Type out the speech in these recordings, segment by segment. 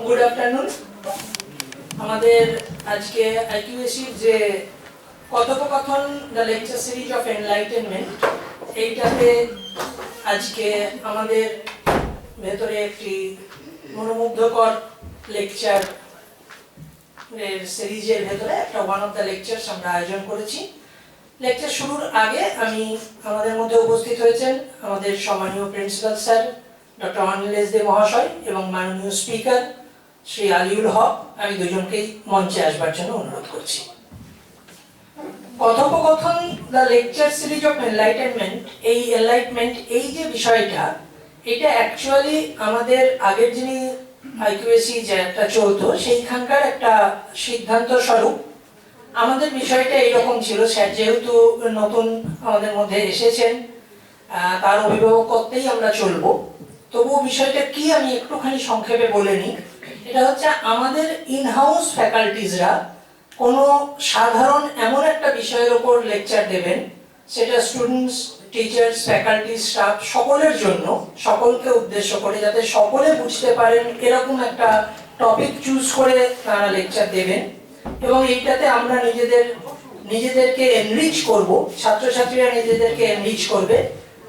Good afternoon. আমাদের আজকে আইকিউএসির যে কথোপকথন the lecture series of enlightenment, এইটাতে আজকে আমাদের ভেতরে একটি মনোমুগ্ধকর লেকচার সিরিজের ভেতরে একটা ওয়ান অফ দ্য লেকচার্স আমরা আয়োজন করেছি। লেকচার শুরুর আগে আমাদের মধ্যে উপস্থিত হয়েছেন আমাদের সম্মানীয় প্রিন্সিপাল স্যার ডক্টর অনিলেশ দে মহাশয় এবং মাননীয় স্পিকার শ্রী আলিউল হক। আমি দুজনকেই মঞ্চে আসবার জন্য অনুরোধ করছি। কথোপকথন the lecture series of enlightenment, এই এনলাইটমেন্ট এই যে বিষয়টা, এটা অ্যাকচুয়ালি আমাদের আগের যিনি আইকিউএসি যে একটা চলতো সেইখানকার একটা সিদ্ধান্ত স্বরূপ। আমাদের বিষয়টা এইরকম ছিল, স্যার যেহেতু নতুন আমাদের মধ্যে এসেছেন, তার অভিভাবকত্বেই আমরা চলবো। তবুও বিষয়টা কি আমি একটুখানি সংক্ষেপে বলে নিই। এটা হচ্ছে আমাদের ইনহাউস ফ্যাকাল্টিজরা কোনো সাধারণ এমন একটা বিষয়ের ওপর লেকচার দেবেন, সেটা স্টুডেন্টস, টিচার্স, ফ্যাকাল্টি, স্টাফ সকলের জন্য, সকলকে উদ্দেশ্য করে, যাতে সকলে বুঝতে পারেন এরকম একটা টপিক চুজ করে তারা লেকচার দেবেন। এবং এইটাতে আমরা নিজেদেরকে এনরিচ করব, ছাত্রছাত্রীরা নিজেদেরকে এনরিচ করবে,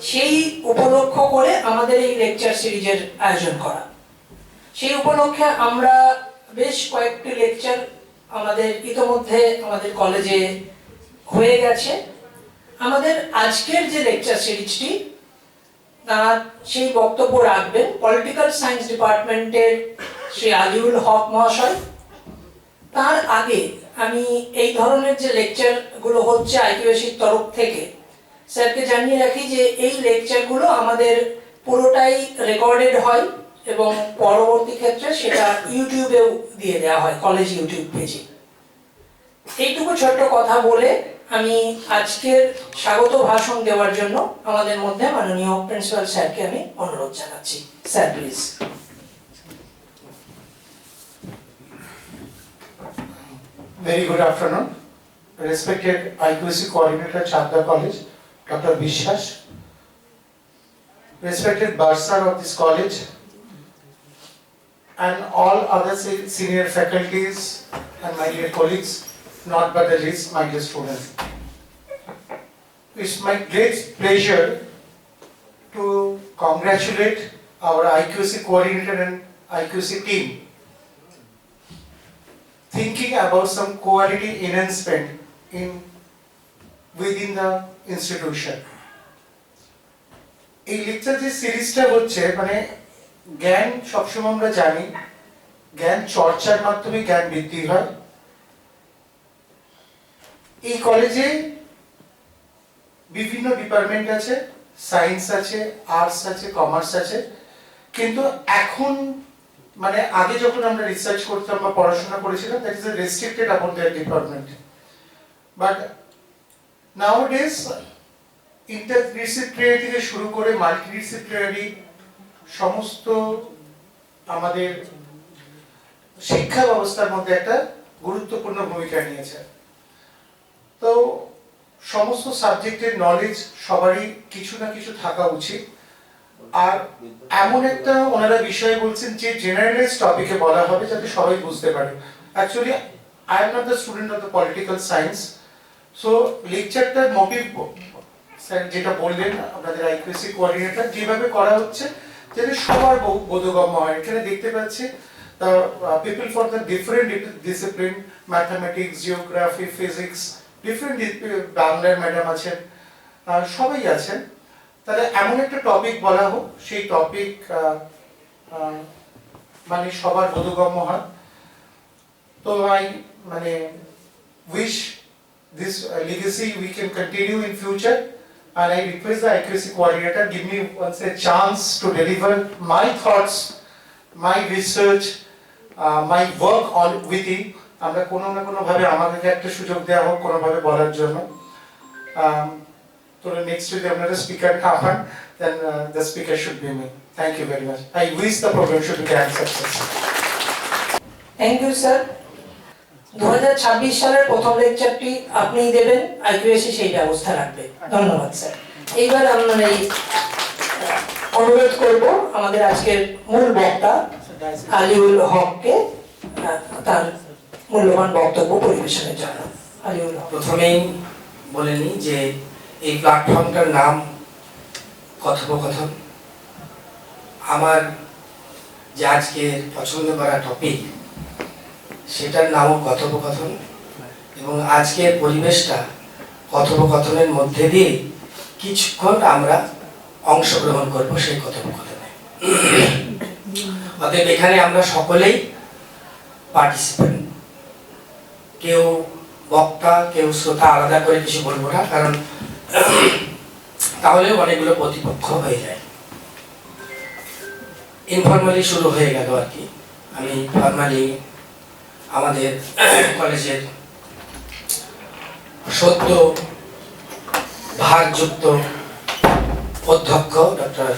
সেই উপলক্ষ করে আমাদের এই লেকচার সিরিজের আয়োজন করা। সেই উপলক্ষে আমরা বেশ কয়েকটি লেকচার আমাদের ইতোমধ্যে আমাদের কলেজে হয়ে গেছে। আমাদের আজকের যে লেকচার সিরিজটি, সেই বক্তব্য রাখবেন পলিটিক্যাল সায়েন্স ডিপার্টমেন্টের শ্রী আলিউল হক মহাশয়। তার আগে আমি এই ধরনের যে লেকচারগুলো হচ্ছে আইকিউএসির তরফ থেকে, স্যারকে জানিয়ে রাখি যে এই লেকচারগুলো আমাদের পুরোটাই রেকর্ডেড হয় এবং পরবর্তী ক্ষেত্রে সেটা ইউটিউবেও দিয়ে দেওয়া হয়, কলেজ ইউটিউব পেজে। এইটুকু ছোট্ট কথা বলে আমি আজকের স্বাগত ভাষণ দেওয়ার জন্য আমাদের মধ্যে মাননীয় প্রিন্সিপাল স্যারকে আমি অনুরোধ জানাচ্ছি। Sir please. Very good afternoon. Respected IQAC Coordinator, Chandra College, Dr. Vishwas, respected bursar of this college, and all other senior faculties and my dear colleagues, not but the least, my dear students. It's my great pleasure to congratulate our IQAC Coordinator and IQAC team thinking about some quality enhancement within the institution. এই lecture যে সিরিজটা হচ্ছে, মানে জ্ঞান সবসময় আমরা জানি জ্ঞান চর্চার মাধ্যমে জ্ঞান বৃদ্ধি হয়। এই কলেজে বিভিন্ন ডিপার্টমেন্ট আছে, সায়েন্স আছে, আর্টস আছে, কমার্স আছে, কিন্তু এখন মানে আগে যখন আমরা রিসার্চ করতাম বা পড়াশোনা করেছিলাম, that is restricted about their department. But nowadays interdisciplinary থেকে শুরু করে মাল্টিডিসিপ্লিনারি সমস্ত আমাদের শিক্ষা ব্যবস্থার মধ্যে একটা গুরুত্বপূর্ণ ভূমিকা নিয়েছে। তো সমস্ত সাবজেক্টের নলেজ সবারই কিছু না কিছু থাকা উচিত। আর এমন একটা ওনারা বিষয় বলছেন যে জেনারেলাইজ টপিকে বলা হবে যাতে সবাই বুঝতে পারে। Actually I am not the student of the political science, so লেকচারটার মোটিভ স্যার যেটা বললেন আপনাদের আইকিউএসি কোঅর্ডিনেটর, যেভাবে করা হচ্ছে যাতে সবার বোধগম্য হয়। এখানে দেখতে পাচ্ছি the people for the different discipline, mathematics, geography, physics, different বাংলার ম্যাডাম আছেন, সবাই আছেন। তাহলে এমন একটা টপিক বলা হোক, সেই টপিক মানে সবার বোধগম্য হয়। তো I মানে wish this legacy we can continue in future, and I request the IQAC coordinator give me once a chance to deliver my thoughts, my research, my work on with it. আমরা কোনো না কোনো ভাবে আমাদেরকে একটা সুযোগ দেওয়া হোক কোনো ভাবে বলার জন্য। তো নেক্সট যদি আপনারা স্পিকার না হন, then the speaker should be me. Thank you very much. I wish the program should be grand success. Thank you sir. 2026 সালের প্রথম লেকচারটি আপনিই দেবেন, আইকিউএসি সেই ব্যবস্থা রাখবে। ধন্যবাদ স্যার। এইবার আমরা অনুরোধ করব আমাদের আজকের মূল বক্তা আলিউল হককে তার মূল্যবান বক্তব্য পরিবেশনের জন্য। আলিউল হক। প্রথমেই বলে নিই যে এই প্ল্যাটফর্মটার নাম কথোপকথন। আমার যে আজকে পছন্দ করা টপিক সেটার নামও কথোপকথন, এবং আজকের পরিবেশটা কথোপকথনের মধ্যে দিয়ে কিছুক্ষণ আমরা অংশগ্রহণ করব সেই কথোপকথনে। অতএব এখানে আমরা সকলেই পার্টিসিপেন্ট, কেউ বক্তা কেউ শ্রোতা আলাদা করে কিছু বলবো না, কারণ তাহলে অনেকগুলো প্রতিপক্ষ হয়ে যায়। ইনফর্মালি শুরু হয়ে গেল আর কি। আমি ফর্মালি আমাদের কলেজের সদ্য ভারযুক্ত অধ্যক্ষ ডক্টর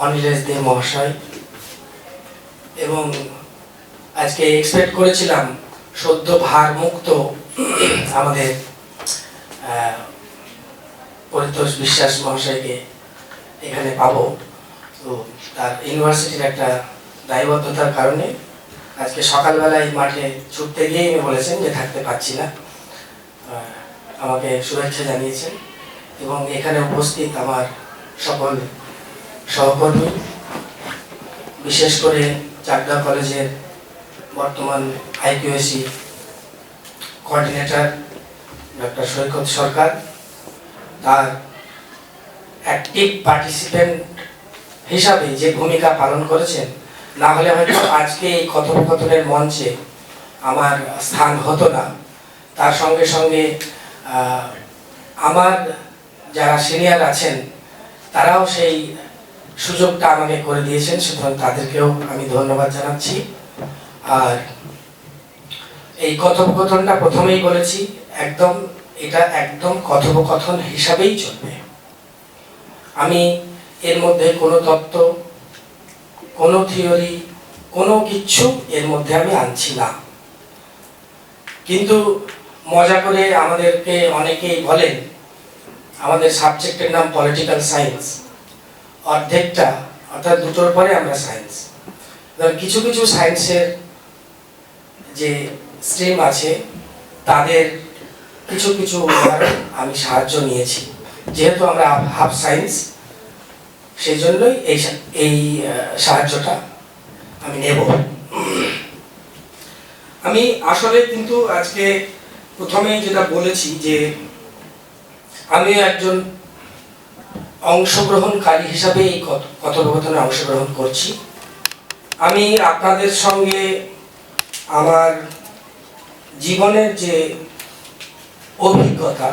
অনিলেশ দে মহাশয়, এবং আজকে এক্সপেক্ট করেছিলাম সদ্য ভার মুক্ত আমাদের পরিতোষ বিশ্বাস মহাশয়কে এখানে পাবো, তো তার ইউনিভার্সিটির একটা দায়বদ্ধতার কারণে আজকে সকালবেলায় মাঠে ছুটতে গিয়েই উনি বলেছেন যে থাকতে পারছি না। আমাকে শুভেচ্ছা জানিয়েছেন, এবং এখানে উপস্থিত আমার সকল সহকর্মী, বিশেষ করে চাকদা কলেজের বর্তমান আইকিউএসি কোঅর্ডিনেটর ডক্টর সৈকত সরকার, তার অ্যাক্টিভ পার্টিসিপেন্ট হিসাবে যে ভূমিকা পালন করেছেন, না হলে হয়তো আজকে এই কথোপকথনের মঞ্চে আমার স্থান হতো না। তার সঙ্গে সঙ্গে আমার যারা সিনিয়র আছেন তারাও সেই সুযোগটা আমাকে করে দিয়েছেন, সুতরাং তাদেরকেও আমি ধন্যবাদ জানাচ্ছি। আর এই কথোপকথনটা প্রথমেই বলেছি, এটা একদম কথোপকথন হিসাবেই চলবে। আমি এর মধ্যে কোনো তত্ত্ব, কোনো থিওরি, কোনো কিচ্ছু এর মধ্যে আমি আনছি না। কিন্তু মজা করে আমাদেরকে অনেকেই বলেন আমাদের সাবজেক্টের নাম পলিটিক্যাল সায়েন্স, অর্ধেকটা অর্থাৎ দুটোর পরে আমরা সায়েন্স। কিছু কিছু সায়েন্সের যে স্ট্রিম আছে তাদের কিছু কিছু আমি সাহায্য নিয়েছি, যেহেতু আমরা হাফ সায়েন্স, সেই জন্যই এই সাহায্যটা আমি নেব। আমি আসলে কিন্তু আজকে প্রথমেই যেটা বলেছি যে আমি একজন অংশগ্রহণকারী হিসাবে এই কথোপকথনে অংশগ্রহণ করছি। আমি আপনাদের সঙ্গে আমার জীবনের যে অভিজ্ঞতা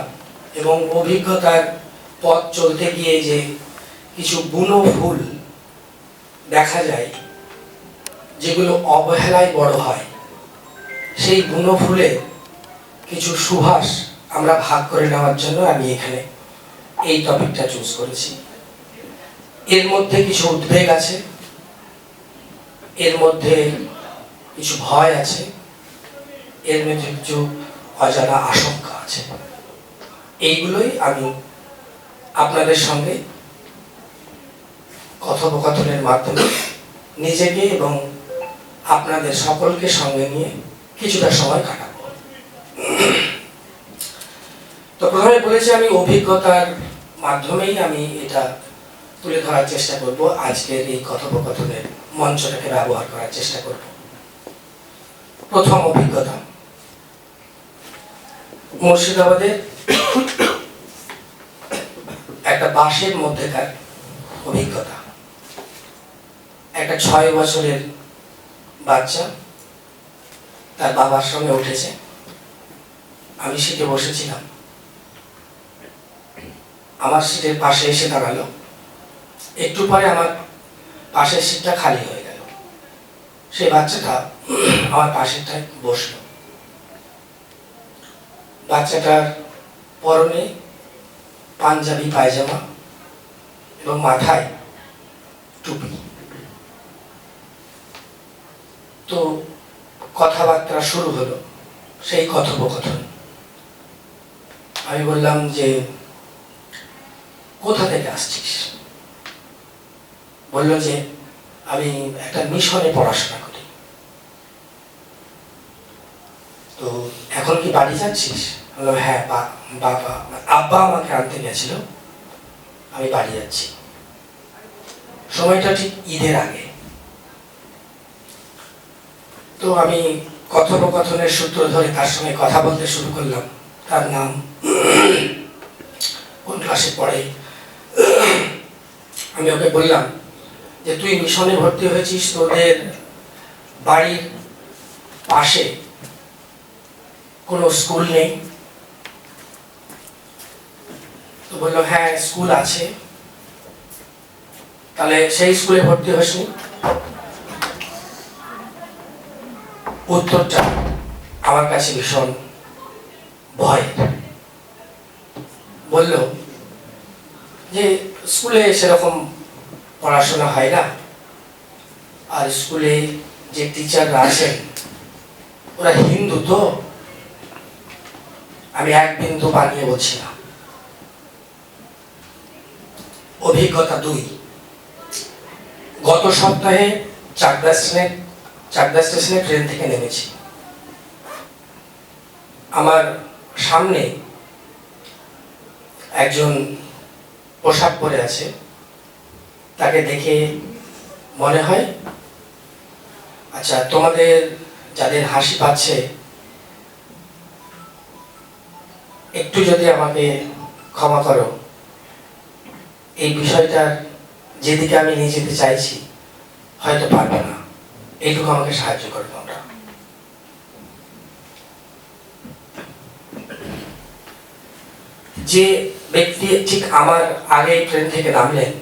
এবং অভিজ্ঞতার পথ চলতে গিয়ে যে কিছু বুনো ফুল দেখা যায় যেগুলো অবহেলায় বড় হয়, সেই বুনো ফুলের কিছু সুবাস আমরা ভাগ করে নেওয়ার জন্য আমি এখানে এই টপিকটা চুজ করেছি। এর মধ্যে কিছু উদ্বেগ আছে, এর মধ্যে কিছু ভয় আছে, এর মধ্যে কিছু অজানা আশঙ্কা আছে। এইগুলোই আমি আপনাদের সঙ্গে কথোপকথনের মাধ্যমে নিজেকে এবং আপনাদের সকলকে সঙ্গে নিয়ে কিছুটা সময় কাটাবো। তো প্রথমে বলেছি আমি অভিজ্ঞতার মাধ্যমেই আমি এটা তুলে ধরার চেষ্টা করব, আজকের এই কথোপকথনের মঞ্চটাকে ব্যবহার করার চেষ্টা করব। প্রথম অভিজ্ঞতা মুর্শিদাবাদের একটা বাসের মধ্যেকার অভিজ্ঞতা। একটা 6 বছরের বাচ্চা তার বাবার সঙ্গে উঠেছে, আমি সিটে বসেছিলাম, আমার সিটের পাশে এসে দাঁড়ালো, একটু পরে আমার পাশের সিটটা খালি হয়ে গেল, সেই বাচ্চাটা আমার পাশেরটায় বসলো। বাচ্চাটার পরনে পাঞ্জাবি পায়জামা এবং মাথায় টুপি। তো কথাবার্তা শুরু হলো, সেই কথোপকথন। আমি বললাম যে কোথা থেকে আসছিস? বলল যে আমি একটা মিশনে পড়াশোনা করি। এখন কি বাড়ি যাচ্ছিস? বললাম হ্যাঁ, বাবা আব্বা আমাকে আনতে গেছিল, আমি বাড়ি যাচ্ছি। সময়টা ঠিক ঈদের আগে। তো আমি কথোপকথনের সূত্র ধরে তার সঙ্গে কথা বলতে শুরু করলাম। তার নাম, কোন ক্লাসে পড়ে। আমি ওকে বললাম যে তুই মিশনে ভর্তি হয়েছিস, তোদের বাড়ির পাশে কোনো স্কুল নেই? তো বললো হ্যাঁ স্কুল আছে। তাহলে সেই স্কুলে ভর্তি হসনি? উত্তরটা আমার কাছে ভীষণ ভয়। বলল যে স্কুলে সেরকম পড়াশোনা হয় না, আর স্কুলে যে টিচাররা আছেন ওরা হিন্দু। তো আমি এক বিন্দু বানিয়ে বলছি না। অভিজ্ঞতা 2। গত সপ্তাহে চাকদা স্টেশনে ট্রেন থেকে নেমেছি। আমার সামনে একজন পোশাক পরে আছে, তাকে দেখে মনে হয় আচ্ছা তোমাদের যাদের হাসি পাচ্ছে একটু যদি আমাকে ক্ষমা করো, এই বিষয়টার যেদিকে আমি নিয়ে যেতে চাইছি হয়তো পারবে না, এইটুকু আমাকে সাহায্য করো তোমরা। যে ব্যক্তি ঠিক আমার আগে ট্রেন থেকে নামলেন,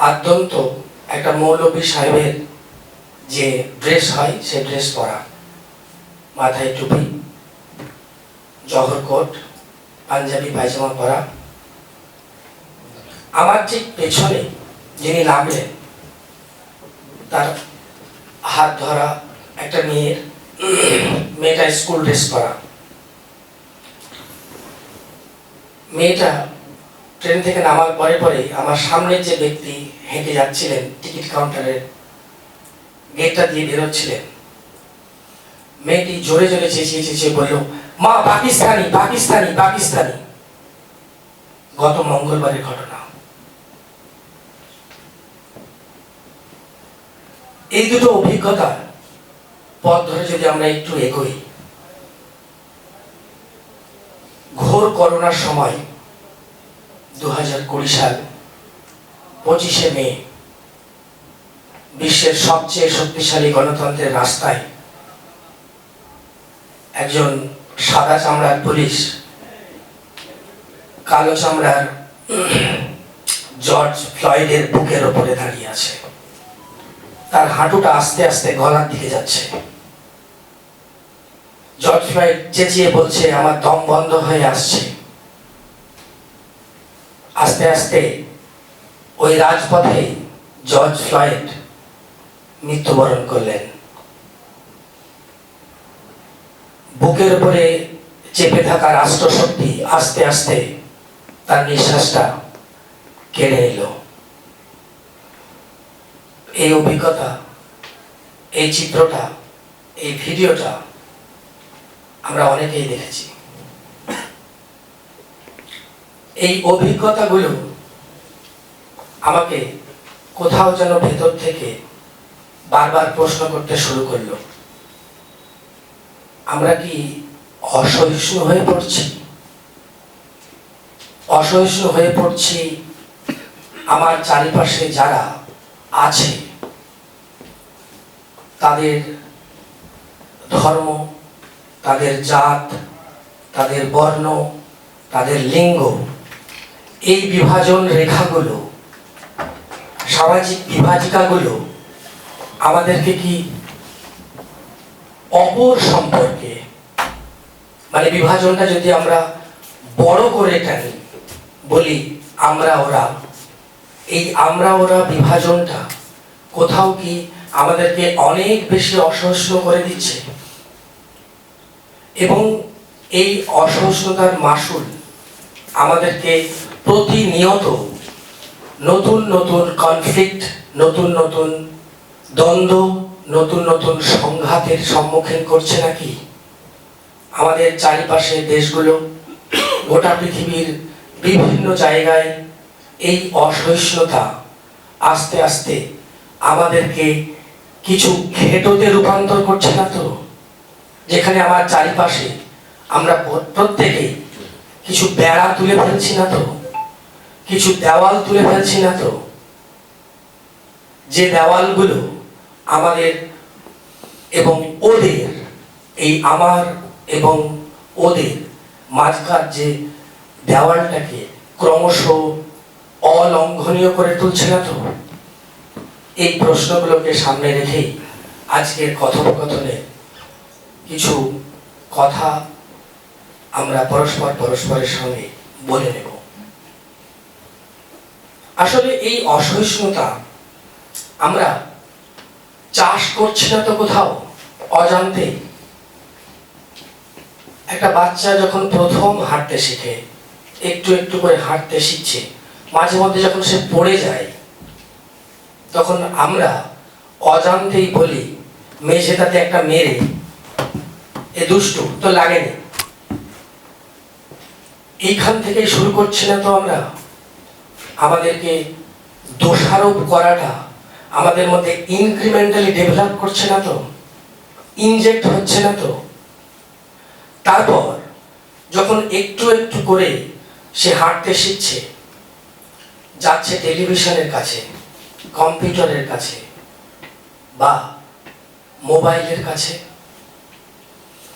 আদ্যন্ত একটা মৌলভী সাহেবের যে ড্রেস হয় সেই ড্রেস পরা, মাথায় টুপি, জহর কোট, পাঞ্জাবি পায়জামা পরা। আমার ঠিক পেছনে যিনি নামলেন তার হাত ধরা একটা মেয়েটা স্কুল ড্রেস পরা। মেয়েটা ট্রেন থেকে নামার পরে পরে আমার সামনে যে ব্যক্তি হেঁটে যাচ্ছিলেন টিকিট কাউন্টারের গেটটা দিয়ে বেরোচ্ছিলেন, মেয়েটি জোরে জোরে চেঁচিয়ে বলল, মা পাকিস্তানি পাকিস্তানি পাকিস্তানি। গত মঙ্গলবারের ঘটনা। এই দুটো অভিজ্ঞতা পথ ধরে যদি আমরা একটু এগোই, ঘোর করোনার সময় 2020 সাল 25শে মে বিশ্বের সবচেয়ে শক্তিশালী গণতন্ত্রের রাস্তায় একজন সাদা চামড়ার পুলিশ কালো চামড়ার জর্জ ফ্লয়েডের বুকের ওপরে দাঁড়িয়ে আছে। তার হাঁটুটা আস্তে আস্তে গলার দিকে যাচ্ছে। জর্জ ফ্লয়েড চেঁচিয়ে বলছে, আমার দম বন্ধ হয়ে আসছে। আস্তে আস্তে ওই রাজপথে জর্জ ফ্লয়েড মৃত্যুবরণ করলেন। বুকের উপরে চেপে থাকা রাষ্ট্রশক্তি আস্তে আস্তে তার নিঃশ্বাসটা কেড়ে নিল। এই অভিজ্ঞতা, এই চিত্রটা, এই ভিডিওটা আমরা অনেকেই দেখেছি। এই অভিজ্ঞতাগুলো আমাকে কোথাও যেন ভেতর থেকে বারবার প্রশ্ন করতে শুরু করলো, আমরা কি অসহিষ্ণু হয়ে পড়ছি? অসহিষ্ণু হয়ে পড়ছি আমার চারিপাশে যারা আছে তাদের ধর্ম, তাদের জাত, তাদের বর্ণ, তাদের লিঙ্গ, এই বিভাজন রেখাগুলো, সামাজিক বিভাজিকাগুলো আমাদেরকে কি অপর সম্পর্কে, মানে বিভাজনটা যদি আমরা বড় করে টানি, বলি আমরা ওরা, এই আমরা ওরা বিভাজনটা কোথাও কি আমাদেরকে অনেক বেশি অসহিষ্ণু করে দিচ্ছে? এবং এই অসহিষ্ণুতার মাসুল আমাদেরকে প্রতিনিয়ত নতুন নতুন কনফ্লিক্ট, নতুন নতুন দ্বন্দ্ব, নতুন নতুন সংঘাতের সম্মুখীন করছে নাকি? আমাদের চারিপাশের দেশগুলো, গোটা পৃথিবীর বিভিন্ন জায়গায় এই অসহিষ্ণুতা আস্তে আস্তে আমাদেরকে কিছু ঘেঁটোতে রূপান্তর করছে না তো? যেখানে আমার চারিপাশে আমরা প্রত্যেকেই কিছু বেড়া তুলে ফেলছি না তো? কিছু দেওয়াল তুলে ফেলছি না তো? যে দেওয়ালগুলো আমাদের এবং ওদের, এই আমার এবং ওদের মাঝখান যে দেওয়ালটাকে ক্রমশ অলঙ্ঘনীয় করে তুলছে না তো? এই প্রশ্নগুলোকে সামনে রেখেই আজকের কথোপকথনে কিছু কথা আমরা পরস্পরের সঙ্গে বলে নেব। আসলে এই অসহিষ্ণুতা আমরা চাষ করছি না তো কোথাও অজান্তে? একটা বাচ্চা যখন প্রথম হাঁটতে শিখে, একটু একটু করে হাঁটতে শিখছে, মাঝে মধ্যে যখন সে পড়ে যায়, তখন আমরা অজান্তেই বলি মেঝেটাতে একটা মেরে, এ দুষ্টু, তো লাগেনি। এইখান থেকেই শুরু করছি না তো আমরা? আমাদেরকে দোষারোপ করাটা আমাদের মধ্যে ইনক্রিমেন্টালি ডেভেলপ করছে না তো? ইনজেক্ট হচ্ছে না তো? তারপর যখন একটু একটু করে সে হাঁটতে শিখছে, যাচ্ছে টেলিভিশনের কাছে, কম্পিউটারের কাছে বা মোবাইলের কাছে,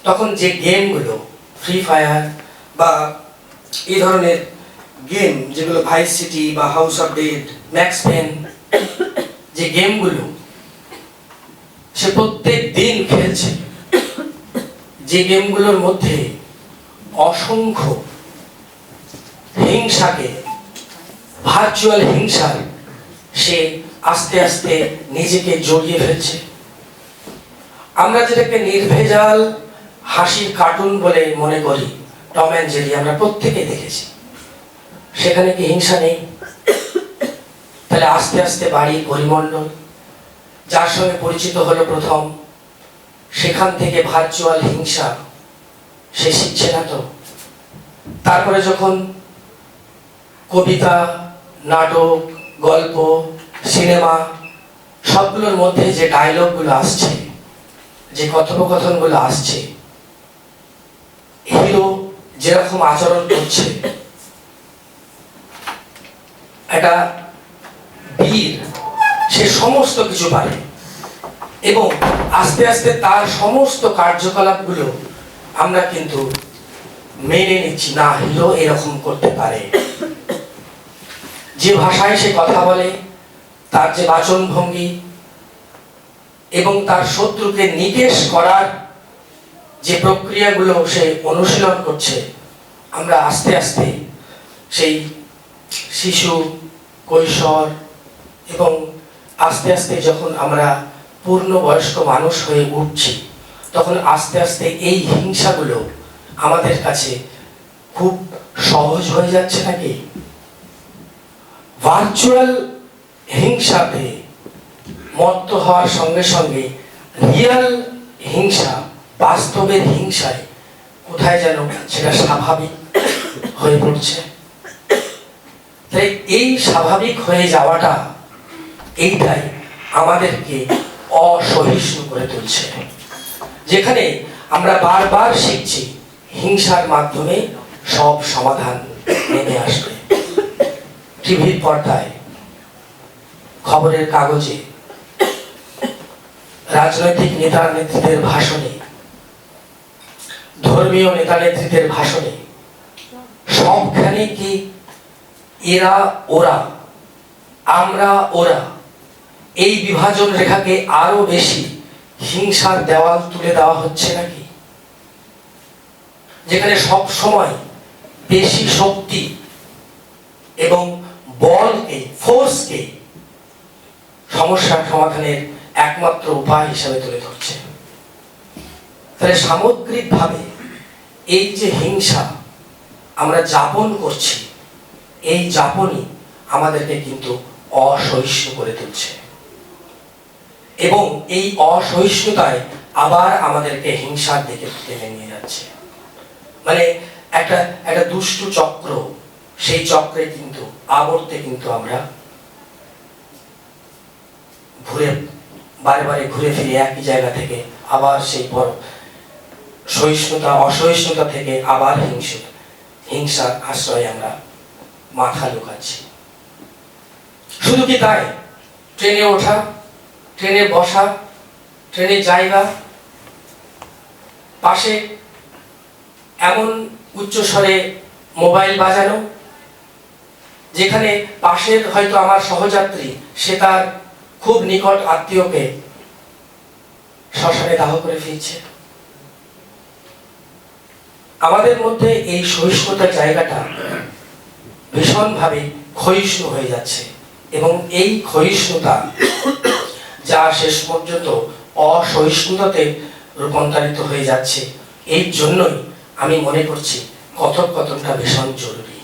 তখন যে গেমগুলো, ফ্রি ফায়ার বা এই ধরনের গেম যেগুলো ভাইস সিটি বা House of Dead, Max Payne, যে গেমগুলো সে প্রত্যেক দিন খেলছে, যে গেমগুলোর মধ্যে অসংখ্য হিংসাকে, ভার্চুয়াল হিংসার সে আস্তে আস্তে নিজেকে জড়িয়ে ফেলছে। আমরা যেটাকে নির্ভেজাল হাসির কার্টুন বলে মনে করি, টম অ্যান্ড জেরি, আমরা প্রত্যেকে দেখেছি, সেখানে কি হিংসা নেই? তাহলে আস্তে আস্তে বাড়ির পরিমণ্ডল, যার সঙ্গে পরিচিত হলো প্রথম, সেখান থেকে ভার্চুয়াল হিংসা সে শিখছে না তো? তারপরে যখন কবিতা, নাটক, গল্প, সিনেমা, সবগুলোর মধ্যে যে ডায়লগগুলো আসছে, যে কথোপকথনগুলো আসছে, হিরো যেরকম আচরণ করছে, একটা বীর, সে সমস্ত কিছু পারে এবং আস্তে আস্তে তার সমস্ত কার্যকলাপগুলো আমরা কিন্তু মেনে নিচ্ছি, না, হিরো এরকম করতে পারে। যে ভাষায় সে কথা বলে, তার যে বাচনভঙ্গি এবং তার শত্রুকে নিকেশ করার যে প্রক্রিয়াগুলো সে অনুশীলন করছে, আমরা আস্তে আস্তে সেই শিশু, কৈশোর এবং আস্তে আস্তে যখন আমরা পূর্ণবয়স্ক মানুষ হয়ে উঠছি, তখন আস্তে আস্তে এই হিংসাগুলো আমাদের কাছে খুব সহজ হয়ে যাচ্ছে নাকি? ভার্চুয়াল হিংসাতে মত্ত হওয়ার সঙ্গে সঙ্গে রিয়াল হিংসা, বাস্তবের হিংসায় কোথায় যেন সেটা স্বাভাবিক হয়ে পড়ছে। তাই এই স্বাভাবিক হয়ে যাওয়াটা, এইটাই আমাদেরকে অসহিষ্ণু করে তুলছে, যেখানে আমরা বারবার শিখছি হিংসার মাধ্যমে সব সমাধান নেমে আসবে। টিভির পর্দায়, খবরের কাগজে, রাজনৈতিক নেতা নেত্রীদের ভাষণে, ধর্মীয় নেতা নেত্রীদের ভাষণে, সবখানে কি এরা ওরা, আমরা ওরা, এই বিভাজন রেখাকে আরো বেশি হিংসার দেওয়াল তুলে দেওয়া হচ্ছে নাকি? যেখানে সব সময় বেশি শক্তি এবং বলকে, ফোর্সকে সমস্যার সমাধানের একমাত্র উপায় হিসাবে তুলে ধরছে। তাহলে সামগ্রিকভাবে এই যে হিংসা আমরা যাপন করছি, এই যাপনই আমাদেরকে কিন্তু অসহিষ্ণু করে তুলছে এবং এই অসহিষ্ণুতায় আবার আমাদেরকে হিংসার দিকে টেনে নিয়ে যাচ্ছে। মানে একটা একটা দুষ্টু চক্র, সেই চক্রে কিন্তু আবর্তে কিন্তু আমরা বারে বারে ঘুরে ফিরে একই জায়গা থেকে আবার সেই বড় সহিষ্ণুতা অসহিষ্ণুতা থেকে আবার হিংসার আশ্রয়ে আমরা মাথা লুকাচ্ছি। শুধু কি তাই? ট্রেনে ওঠা, ট্রেনে বসা, ট্রেনের জায়গা, পাশে এমন উচ্চস্বরে মোবাইল বাজানো, যেখানে পাশের হয়তো আমার সহযাত্রী সে তার খুব নিকট আত্মীয়কে শ্মশানে দাহ করে ফিরছে। আমাদের মধ্যে এই সহিষ্ণুতার জায়গাটা ভীষণভাবে ক্ষয়িষ্ণু হয়ে যাচ্ছে, এবং এই ক্ষয়িষ্ণুতা যা শেষ পর্যন্ত অসহিষ্ণুতাতে রূপান্তরিত হয়ে যাচ্ছে। এই জন্যই আমি মনে করছি কথোপকথনটা ভীষণ জরুরি।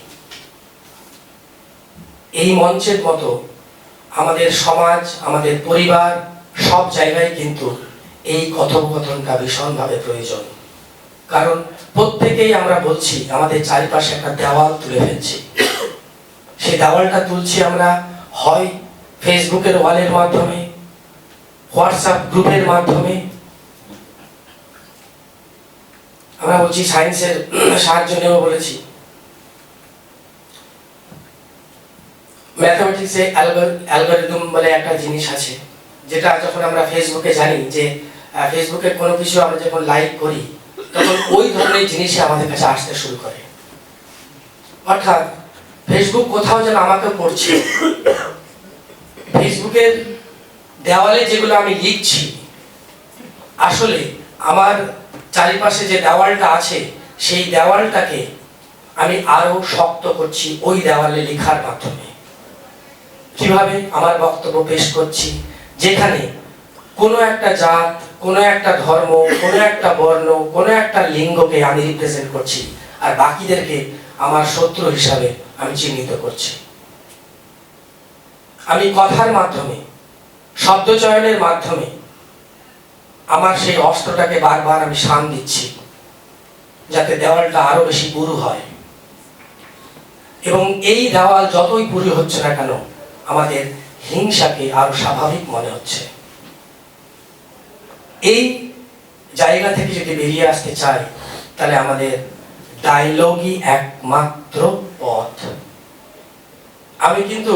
এই মঞ্চের মতো আমাদের সমাজ, আমাদের পরিবার, সব জায়গায় কিন্তু এই কথোপকথনটা ভীষণভাবে প্রয়োজন। কারণ প্রত্যেকেই আমরা বলছি আমাদের চারিপাশে একটা দেওয়াল তুলে ফেলছি। সেই দেওয়ালটা তুলছি আমরা হয় ফেসবুকের ওয়ালের মাধ্যমে, হোয়াটসঅ্যাপ গ্রুপের মাধ্যমে, আমরা বলছি সায়েন্সের সাহায্য নেব বলেছি। ম্যাথমেটিক্সে অ্যালগরিদম বলে একটা জিনিস আছে, যেটা যখন আমরা ফেসবুকে জানি যে ফেসবুকে কোনো কিছু আমরা যখন লাইক করি তখন ওই ধরনের জিনিসই আমাদের কাছে আসতে শুরু করে। অর্থাৎ ফেসবুক কোথাও যেন আমাকে পড়ছে। ফেসবুকের দেওয়ালে যেগুলো আমি লিখছি, আসলে আমার চারিপাশে যে দেওয়ালটা আছে সেই দেওয়ালটাকে আমি আরো শক্ত করছি ওই দেওয়ালে লেখার মাধ্যমে। কিভাবে আমার বক্তব্য পেশ করছি, যেখানে কোনো একটা জাত, কোনো একটা ধর্ম, কোনো একটা বর্ণ, কোনো একটা লিঙ্গকে আমি রিপ্রেজেন্ট করছি, আর বাকিদেরকে আমার শত্রু হিসাবে আমি চিহ্নিত করছি। আমি কথার মাধ্যমে, শব্দ চয়নের মাধ্যমে আমার সেই অস্ত্রটাকে বারবার আমি শান দিচ্ছি, যাতে দেওয়ালটা আরো বেশি পুরু হয়। এবং এই দেওয়াল যতই পুরু হচ্ছে না কেন, আমাদের হিংসাকে আরো স্বাভাবিক মনে হচ্ছে। এই জায়গা থেকে যদি বেরিয়ে আসতে চাই, তাহলে আমাদের ডায়লগই একমাত্র পথ। আমি কিন্তু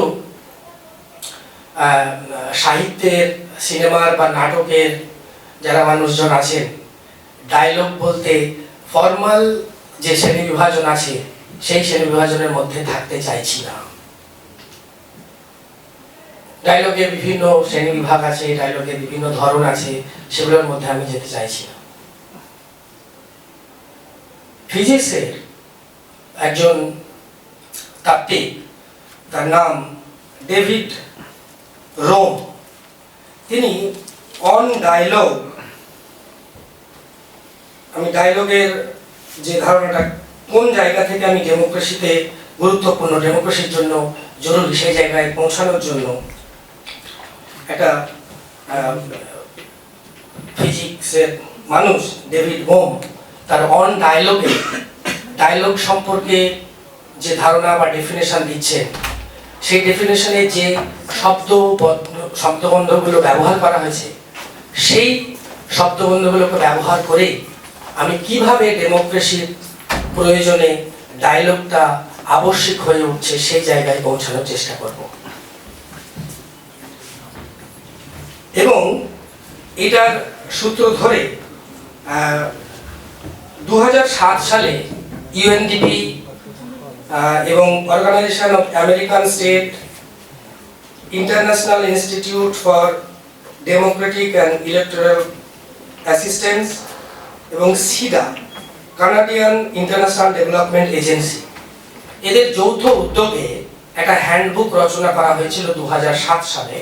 সাহিত্যের, সিনেমার বা নাটকের যারা মানুষজন আছেন, ডায়লগ বলতে ফর্মাল যে শ্রেণী বিভাজন আছে সেই শ্রেণী বিভাজনের মধ্যে থাকতে চাইছি না। ডায়লগের বিভিন্ন শ্রেণী বিভাগ আছে, ডায়লগের বিভিন্ন ধরন আছে, সেগুলোর মধ্যে আমি যেতে চাইছি না। ফিজিক্সের একজন তাত্ত্বিক, তার নাম ডেভিড রোম, তিনি অন ডায়লগ, আমি ডায়লগের যে ধারণাটা কোন জায়গা থেকে আমি ডেমোক্রেসিতে গুরুত্বপূর্ণ, ডেমোক্রেসির জন্য জরুরি, সেই জায়গায় পৌঁছানোর জন্য একটা ফিজিক্সের মানুষ ডেভিড বোম তার অন ডায়লগে, ডায়লগ সম্পর্কে যে ধারণা বা ডেফিনেশন দিচ্ছেন, সেই ডেফিনেশনে যে শব্দবন্ধগুলো ব্যবহার করা হয়েছে, সেই শব্দবন্ধগুলোকে ব্যবহার করে আমি কিভাবে ডেমোক্রেসির প্রয়োজনে ডায়লগটা আবশ্যিক হয়ে উঠছে সেই জায়গায় পৌঁছানোর চেষ্টা করব। এবং এটার সূত্র ধরে 2007 সালে ইউএনডিপি এবং Organization of American State, International Institute for Democratic and Electoral Assistance এবং CIDA, Canadian International Development Agency, এদের যৌথ উদ্যোগে একটা হ্যান্ডবুক রচনা করা হয়েছিল 2007 সালে,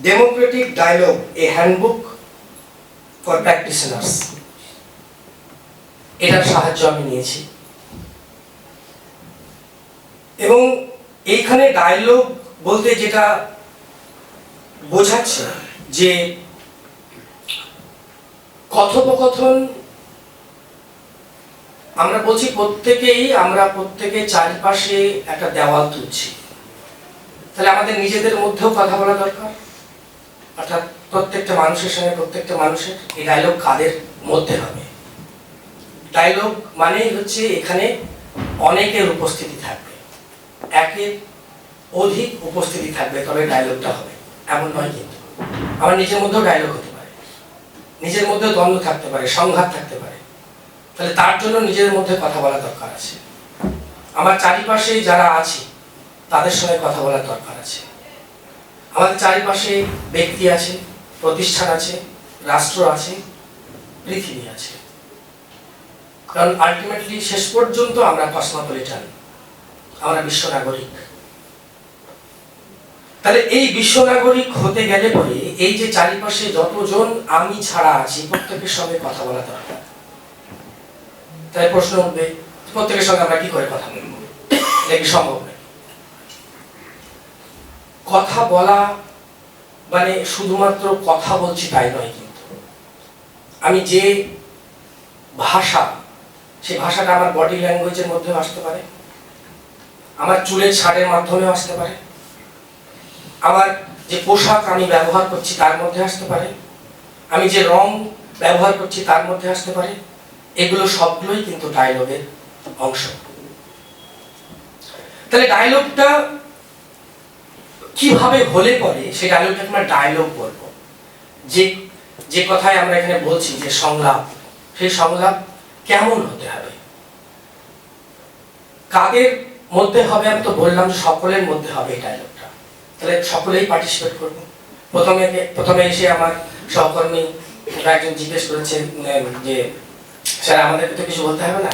Democratic Dialogue, a handbook for practitioners. এটার সাহায্য আমি নিয়েছি। এবং এইখানে ডায়লগ বলতে যেটা বোঝাচ্ছে যে কথোপকথন আমরা বলছি আমরা প্রত্যেকে চারিপাশে একটা দেওয়াল তুলছি, তাহলে আমাদের নিজেদের মধ্যেও কথা বলা দরকার। অর্থাৎ প্রত্যেকটা মানুষের সঙ্গে প্রত্যেকটা মানুষের এই ডায়লগ কাদের মধ্যে হবে? ডায়লগ মানেই হচ্ছে এখানে অনেকের উপস্থিতি থাকবে, একের অধিক উপস্থিতি থাকবে, তবে ডায়লগটা হবে, এমন নয়। কিন্তু আমার নিজের মধ্যেও ডায়লগ হতে পারে, নিজের মধ্যেও দ্বন্দ্ব থাকতে পারে, সংঘাত থাকতে পারে। তাহলে তার জন্য নিজের মধ্যে কথা বলা দরকার আছে। আমার চারিপাশে যারা আছে তাদের সঙ্গে কথা বলার দরকার আছে। আমাদের চারিপাশে ব্যক্তি আছে, প্রতিষ্ঠান আছে, রাষ্ট্র আছে, পৃথিবী আছে। কারণ আলটিমেটলি শেষ পর্যন্ত আমরা কসমোপলিটান, আমরা বিশ্ব নাগরিক। তাহলে এই বিশ্ব নাগরিক হতে গেলে পরে এই যে চারিপাশে যতজন আমি ছাড়া আছি প্রত্যেকের সঙ্গে কথা বলা দরকার। তাই প্রশ্ন উঠবে, প্রত্যেকের সঙ্গে আমরা কি করে কথা বলবো? এটা কি সম্ভব নয়? কথা বলা মানে শুধুমাত্র কথা বলছি তাই নয়, কিন্তু আমি যে ভাষা, সেই ভাষাটা আমার বডি ল্যাঙ্গুয়েজের মধ্যেও আসতে পারে, আমার চুলের ছাড়ের মাধ্যমেও আসতে পারে, আমার যে পোশাক আমি ব্যবহার করছি তার মধ্যে আসতে পারে, আমি যে রং ব্যবহার করছি তার মধ্যে আসতে পারে। এগুলো সবগুলোই কিন্তু ডায়লগের অংশ। তাহলে ডায়লগটা কিভাবে হলে পরে সেই ডায়লগটাকে আমরা ডায়লগ বলবো। যে যে কথায় আমরা এখানে বলছি যে সংলাপ, সেই সংলাপ কেমন হতে হবে, কাদের মধ্যে হবে? আমি তো বললাম যে সকলের মধ্যে হবে এই ডায়লগটা। তাহলে সকলেই পার্টিসিপেট করবো। প্রথমে এসে আমার সহকর্মী একজন জিজ্ঞেস করেছে যে স্যার আমাদেরকে তো কিছু বলতে হবে না?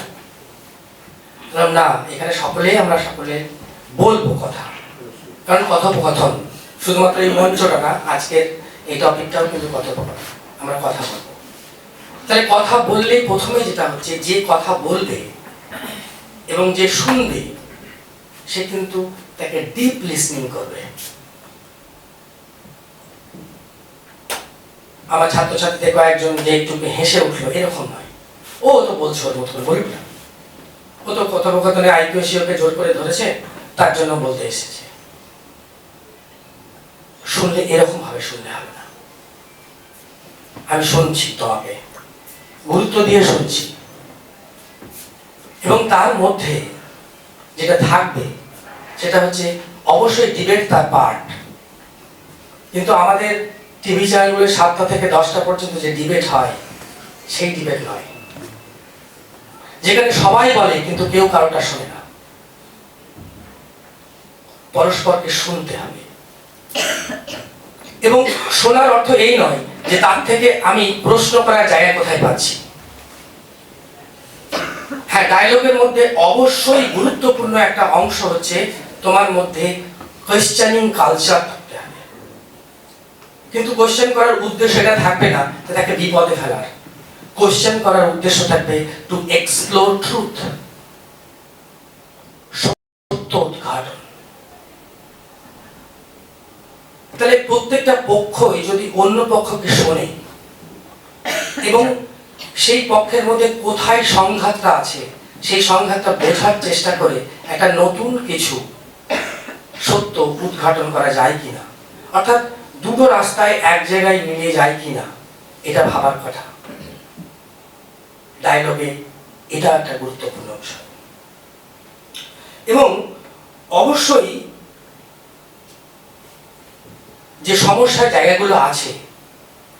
না, এখানে আমরা সকলে বলবো কথা। কারণ কথোপকথন শুধুমাত্র এই মঞ্চটা না, আজকের এই টপিকটাও কিন্তু কথোপকথন, আমরা কথা বলবো। তাহলে কথা বললে প্রথমে যেটা হচ্ছে, যে কথা বলবে এবং যে শুনবে সে কিন্তু তাকে ডিপ লিসনিং করবে। আমার ছাত্রছাত্রীদের কয়েকজন যে একটু হেসে উঠলো, এরকম নয়, ও তো বলছো ওর মতো বলবে না, ও তো কথোপকথনে আইকিউসিওকে জোর করে ধরেছে, তার জন্য বলতে এসেছে। শুনলে এরকম ভাবে শুনলে হবে না। আমি শুনছি, তোমাকে গুরুত্ব দিয়ে শুনছি, এবং তার মধ্যে যেটা থাকবে সেটা হচ্ছে অবশ্যই ডিবেট তার পার্ট। কিন্তু আমাদের টিভি চ্যানেলগুলো 7টা থেকে 10টা পর্যন্ত যে ডিবেট হয় সেই ডিবেট নয়, যেখানে সবাই বলে কিন্তু কেউ কারোটা শোনে না। পরস্পরকে শুনতে হবে, এবং শোনার অর্থ এই নয় যে তার থেকে আমি প্রশ্ন করার জায়গা কোথায় পাচ্ছি। হ্যাঁ, ডায়লগের মধ্যে অবশ্যই গুরুত্বপূর্ণ একটা অংশ হচ্ছে তোমার মধ্যে কোয়েশ্চেনিং কালচার থাকতে হবে। কিন্তু কোয়েশ্চেন করার উদ্দেশ্য এটা থাকবে না যে তাকে বিপদে ফেলার। কোয়েশ্চেন করার উদ্দেশ্য থাকবে টু এক্সপ্লোর ট্রুথ, সত্য উদ্ঘাটন। তাহলে প্রত্যেকটা পক্ষই যদি অন্য পক্ষকে শোনে এবং সেই পক্ষের মধ্যে কোথায় সংঘাতটা আছে সেই সংঘাতটা বোঝার চেষ্টা করে একটা নতুন কিছু সত্য উদ্ঘাটন করা যায় কিনা, অর্থাৎ দুটো রাস্তায় এক জায়গায় মিলিয়ে যায় কিনা, এটা ভাবার কথা। ডায়লগে এটা একটা গুরুত্বপূর্ণ বিষয়। এবং অবশ্যই যে সমস্যার জায়গাগুলো আছে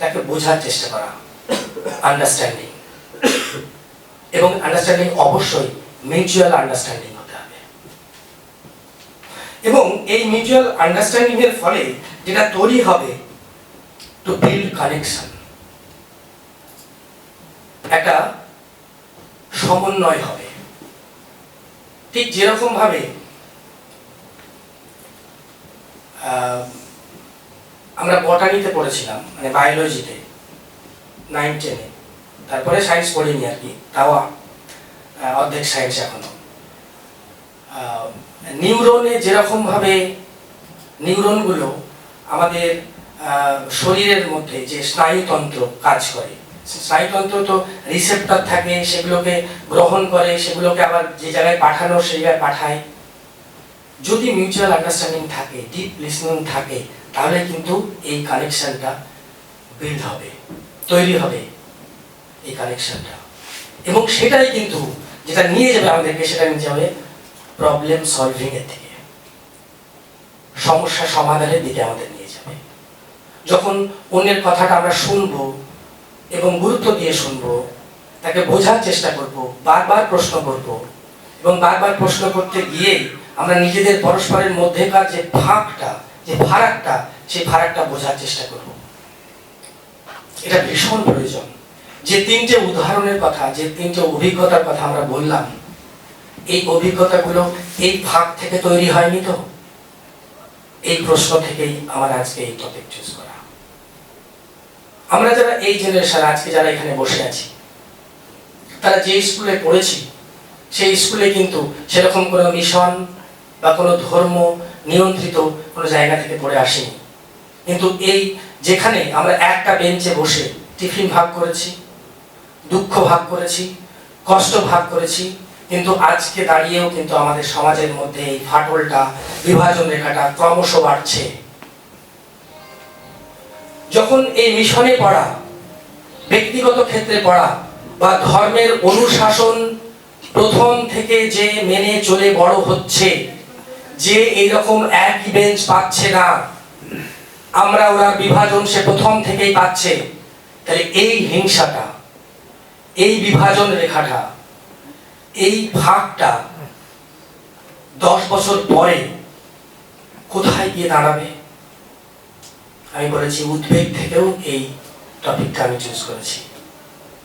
তাকে বোঝার চেষ্টা করা, আন্ডারস্ট্যান্ডিং। এবং আন্ডারস্ট্যান্ডিং অবশ্যই মিউচুয়াল আন্ডারস্ট্যান্ডিং হতে হবে। এবং এই মিউচুয়াল আন্ডারস্ট্যান্ডিং এর ফলে যেটা তৈরি হবে, টু বিল্ড কানেকশন, একটা সমন্বয় হবে। ঠিক যেরকম ভাবে আমরা বটানিতে পড়েছিলাম, মানে বায়োলজিতে 9-10-এ, তারপরে সায়েন্স পড়িনি আর কি, তাও অর্ধেক সায়েন্স এখনো। নিউরনে যেরকম ভাবে নিউরনগুলো আমাদের শরীরের মধ্যে যে স্নায়ুতন্ত্র কাজ করে, স্নায়ুতন্ত্র তো রিসেপ্টর থাকে, সেগুলোকে গ্রহণ করে, সেগুলোকে আবার যে জায়গায় পাঠানো সেই জায়গায় পাঠায়। যদি মিউচুয়াল আন্ডারস্ট্যান্ডিং থাকে, ডিপ লিসনিং থাকে, তাহলে কিন্তু এই কানেকশনটা বিল্ড হবে, তৈরি হবে এই কানেকশনটা। এবং সেটাই কিন্তু যেটা নিয়ে যাবে আমাদেরকে, সেটা নিয়ে যাবে প্রবলেম সলভিং এর দিকে, সমস্যা সমাধানের দিকে আমাদের নিয়ে যাবে। যখন অন্যের কথাটা আমরা শুনবো এবং গুরুত্ব দিয়ে শুনবো, তাকে বোঝার চেষ্টা করব, বারবার প্রশ্ন করব, এবং বারবার প্রশ্ন করতে গিয়ে আমরা নিজেদের পরস্পরের মধ্যেকার যে ফাঁকটা, যে ফারাকটা, সেই ফারাকটা বোঝার চেষ্টা করব। এটা ভীষণ প্রয়োজন। যে তিনটে উদাহরণের কথা, যে তিনটে অভিজ্ঞতার কথা আমরা বললাম, এই অভিজ্ঞতাগুলো এই ফাঁক থেকে তৈরি হয়নি তো? এই প্রশ্ন থেকেই আমার আজকে এই টপিক চুজ করা। আমরা যারা এই জেনারেশন, আজকে যারা এখানে বসে আছি, তারা যে স্কুলে পড়েছি, সেই স্কুলে কিন্তু সেরকম কোনো মিশন বা কোনো ধর্ম নিয়ন্ত্রিত কোনো জায়গা থেকে পড়ে আসেনি। কিন্তু এই যেখানে আমরা একটা বেঞ্চে বসে টিফিন ভাগ করেছি, দুঃখ ভাগ করেছি, কষ্ট ভাগ করেছি, কিন্তু আজকে দাঁড়িয়েও কিন্তু আমাদের সমাজের মধ্যে এই ফাটলটা, বিভাজন রেখাটা ক্রমশ বাড়ছে। যখন এই মিশনে পড়া, ব্যক্তিগত ক্ষেত্রে পড়া বা ধর্মের অনুশাসন প্রথম থেকে যে মেনে চলে বড় হচ্ছে, যে এইরকম একই বেঞ্চ পাচ্ছে না, আমরা ওরা বিভাজন সে প্রথম থেকেই পাচ্ছে, তাহলে এই হিংসাটা, এই বিভাজন রেখাটা, এই ভাগটা 10 বছর পরে কোথায় গিয়ে দাঁড়াবে? আমি বলেছি উদ্বেগ থেকেও এই টপিকটা আমি চুজ করেছি।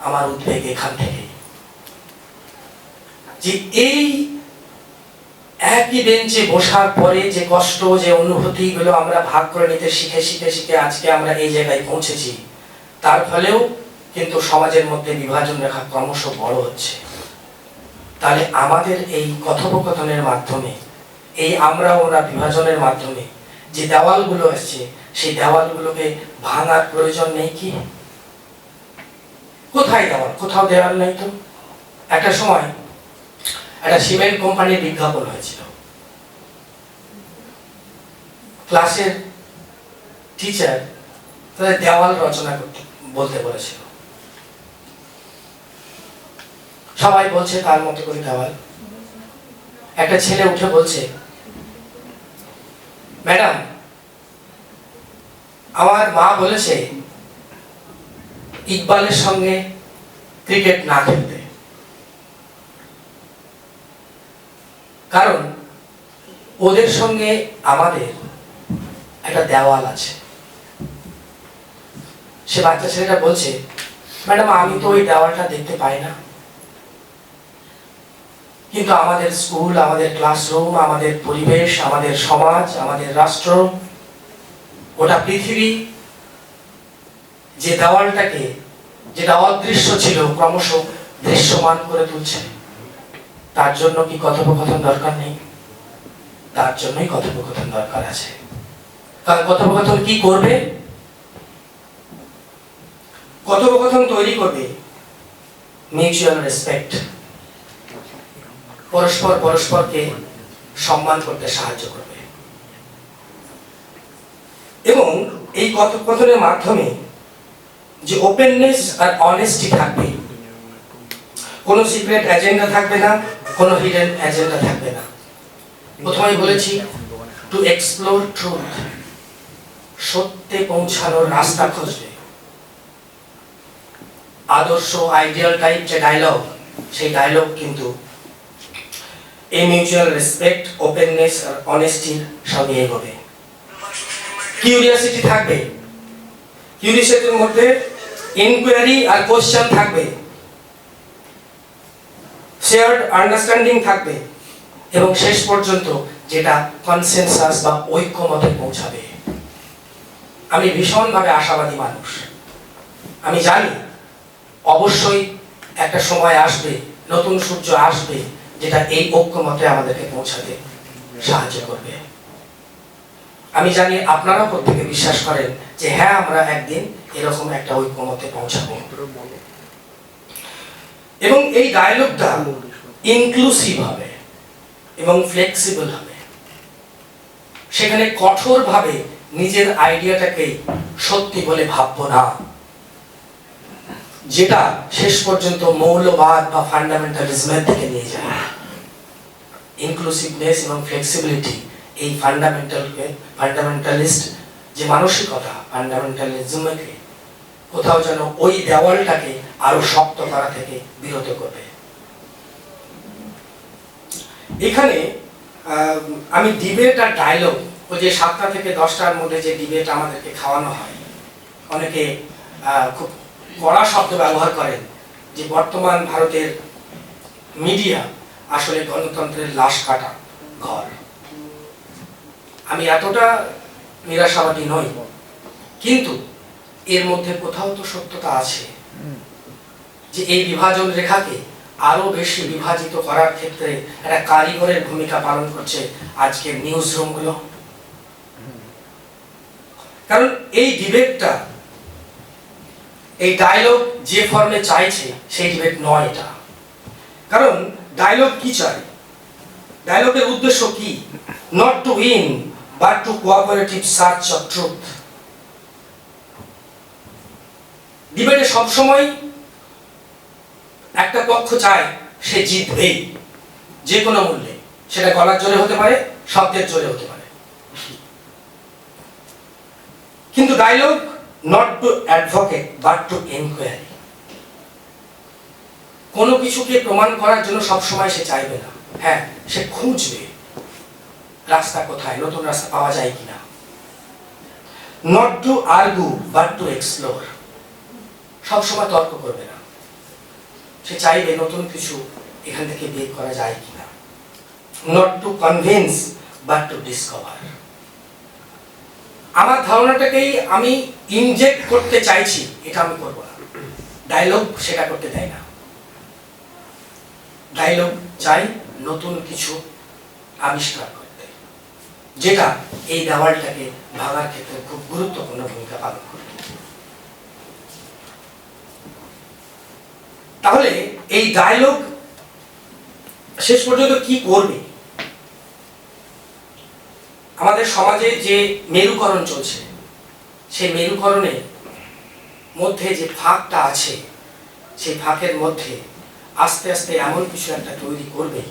আমার উদ্বেগ এখান থেকে, যে এই একই বেঞ্চে বসার পরে যে কষ্ট, যে অনুভূতি গুলো আমরা ভাগ করে নিতে শিখে শিখে শিখে আজকে আমরা এই জায়গায় পৌঁছেছি, তার ফলেও কিন্তু সমাজের মধ্যে বিভাজন রেখা ক্রমশ বড় হচ্ছে। তাহলে আমাদের এই কথোপকথনের মাধ্যমে, এই আমরা ওরা বিভাজনের মাধ্যমে যে দেওয়ালগুলো আসছে, সেই দেওয়ালগুলোকে ভাঙার প্রয়োজন নেই কি? কোথায় দেওয়াল? কোথাও দেওয়াল নেই তো। একটা সময় একটা সিমেন্ট কোম্পানির বিজ্ঞাপন হয়েছিল। ক্লাসের টিচার তাদের দেওয়াল রচনা করতে বলতে বলেছিল। সবাই বলছে তার মতো করে দেওয়াল। একটা ছেলে উঠে বলছে, ম্যাডাম, আমার মা বলেছে ইকবালের সঙ্গে ক্রিকেট না খেলতে, কারণ ওদের সঙ্গে আমাদের একটা দেওয়াল আছে। সে বাচ্চা ছেলেটা বলছে, ম্যাডাম আমি তো ওই দেওয়ালটা দেখতে পাই না, কিন্তু আমাদের স্কুল, আমাদের ক্লাসরুম, আমাদের পরিবেশ, আমাদের সমাজ, আমাদের রাষ্ট্র, গোটা পৃথিবী যে দেওয়ালটাকে, যেটা অদৃশ্য ছিল, ক্রমশ দৃশ্যমান করে তুলছে। তার জন্য কি কথোপকথন দরকার নেই? তার জন্যই কথোপকথন দরকার আছে। কারণ কথোপকথন কি করবে? কথোপকথন তৈরি করবে মিউচুয়াল রেসপেক্ট, পরস্পর পরস্পরকে সম্মান করতে সাহায্য করবে। এবং এই কথোপকথনের মাধ্যমে যে ওপেননেস আর অনেস্টি থাকবে, কোনো সিক্রেট এজেন্ডা থাকবে না, কোনো হিডেন এজেন্ডা থাকবে না। প্রথমেই বলেছি টু এক্সপ্লোর ট্রুথ, সত্যে পৌঁছানোর রাস্তা খুঁজবে। আদর্শ আইডিয়াল টাইপ যে ডায়লগ, সেই ডায়লগ কিন্তু এই মিউচুয়াল রেসপেক্ট, ওপেননেস আর অনেস্টির সঙ্গে এগোবে। কিউরিয়াসিটি থাকবে, কিউরিয়াসিটির মধ্যে ইনকোয়ারি আর কোশ্চেন থাকবে, শেয়ার্ড আন্ডারস্ট্যান্ডিং থাকবে, এবং শেষ পর্যন্ত যেটা কনসেনসাস বা ঐক্যমতে পৌঁছাবে। আমি ভীষণভাবে আশাবাদী মানুষ। আমি জানি অবশ্যই একটা সময় আসবে, নতুন সূর্য আসবে, যেটা এই ঐক্যমতে আমাদেরকে পৌঁছাতে সাহায্য করবে। আমি জানি আপনারাও প্রত্যেকে বিশ্বাস করেন যে হ্যাঁ আমরা একদিন এরকম একটা ঐক্যমতে পৌঁছাবো। এবং এই ডায়ালগটা ইনক্লুসিভ হবে এবং ফ্লেক্সিবল হবে। সেখানে কঠোরভাবে নিজের আইডিয়াটাকে সত্যি বলে ভাববো না, যেটা শেষ পর্যন্ত মৌলবাদ বা ফান্ডামেন্টালিজমের দিকে নিয়ে যায়। ইনক্লুসিভনেস এবং ফ্লেক্সিবিলিটি এই ফান্ডামেন্টালিস্ট যে মানসিকতা, ফান্ডামেন্টালিজমকে কোথাও যেন ওই দেওয়ালটাকে আরো শক্ত করা থেকে বিরত করবে। এখানে আমি ডিবেট আর ডায়লগ, ওই যে 7টা থেকে 10টার মধ্যে যে ডিবেট আমাদেরকে খাওয়ানো হয়, অনেকে খুব কড়া শব্দ ব্যবহার করেন যে বর্তমান ভারতের মিডিয়া আসলে গণতন্ত্রের লাশ কাটা ঘর। আমি এতটা নিরাশাবাদী নই, কিন্তু এর মধ্যে কোথাও তো সত্যতা আছে যে এই বিভাজন রেখাকে আরো বেশি বিভাজিত করার ক্ষেত্রে একটা কারিগরের ভূমিকা পালন করছে আজকের নিউজ রুমগুলো। কারণ এই ডিবেটটা, এই ডায়লগ যে ফর্মে চাইছে সেই ডিবেট নয় এটা। কারণ ডায়লগ কি চাই? ডায়লগের উদ্দেশ্য কি? Not to win but to cooperative search of truth. ডিবেটে সবসময় একটা পক্ষ চায় সে জিতবেই যে কোনো মূল্যে, সেটা গলার জোরে হতে পারে, শব্দের জোরে হতে পারে। কিন্তু dialogue not to advocate but to enquiry. কোনো কিছুকে প্রমাণ করার জন্য সবসময় সে চাইবে না, হ্যাঁ সে খুঁজবে রাস্তা কোথায়, নতুন রাস্তা পাওয়া যায় কিনা। Not to argue but to explore. সবসময় তর্ক করবে না, সে চাইবে নতুন কিছু এখান থেকে বের করা যায় কিনা। Not to convince but to discover. আমার ধারণাটাকেই আমি ইনজেক্ট করতে চাইছি, এটা আমি করব না। ডায়লগ সেটা করতে দেয় না। ডায়লগ চাই নতুন কিছু আবিষ্কার করতে, যেটা এই দেওয়ালটাকে ভাঙার ক্ষেত্রে খুব গুরুত্বপূর্ণ ভূমিকা পালন করবে। তাহলে এই ডায়লগ শেষ পর্যন্ত কি করবে? আমাদের সমাজে যে মেরুকরণ চলছে, সেই মেরুকরণের মধ্যে যে ফাঁকটা আছে, সেই ফাঁকের মধ্যে আস্তে আস্তে এমন কিছু একটা তৈরি করবে,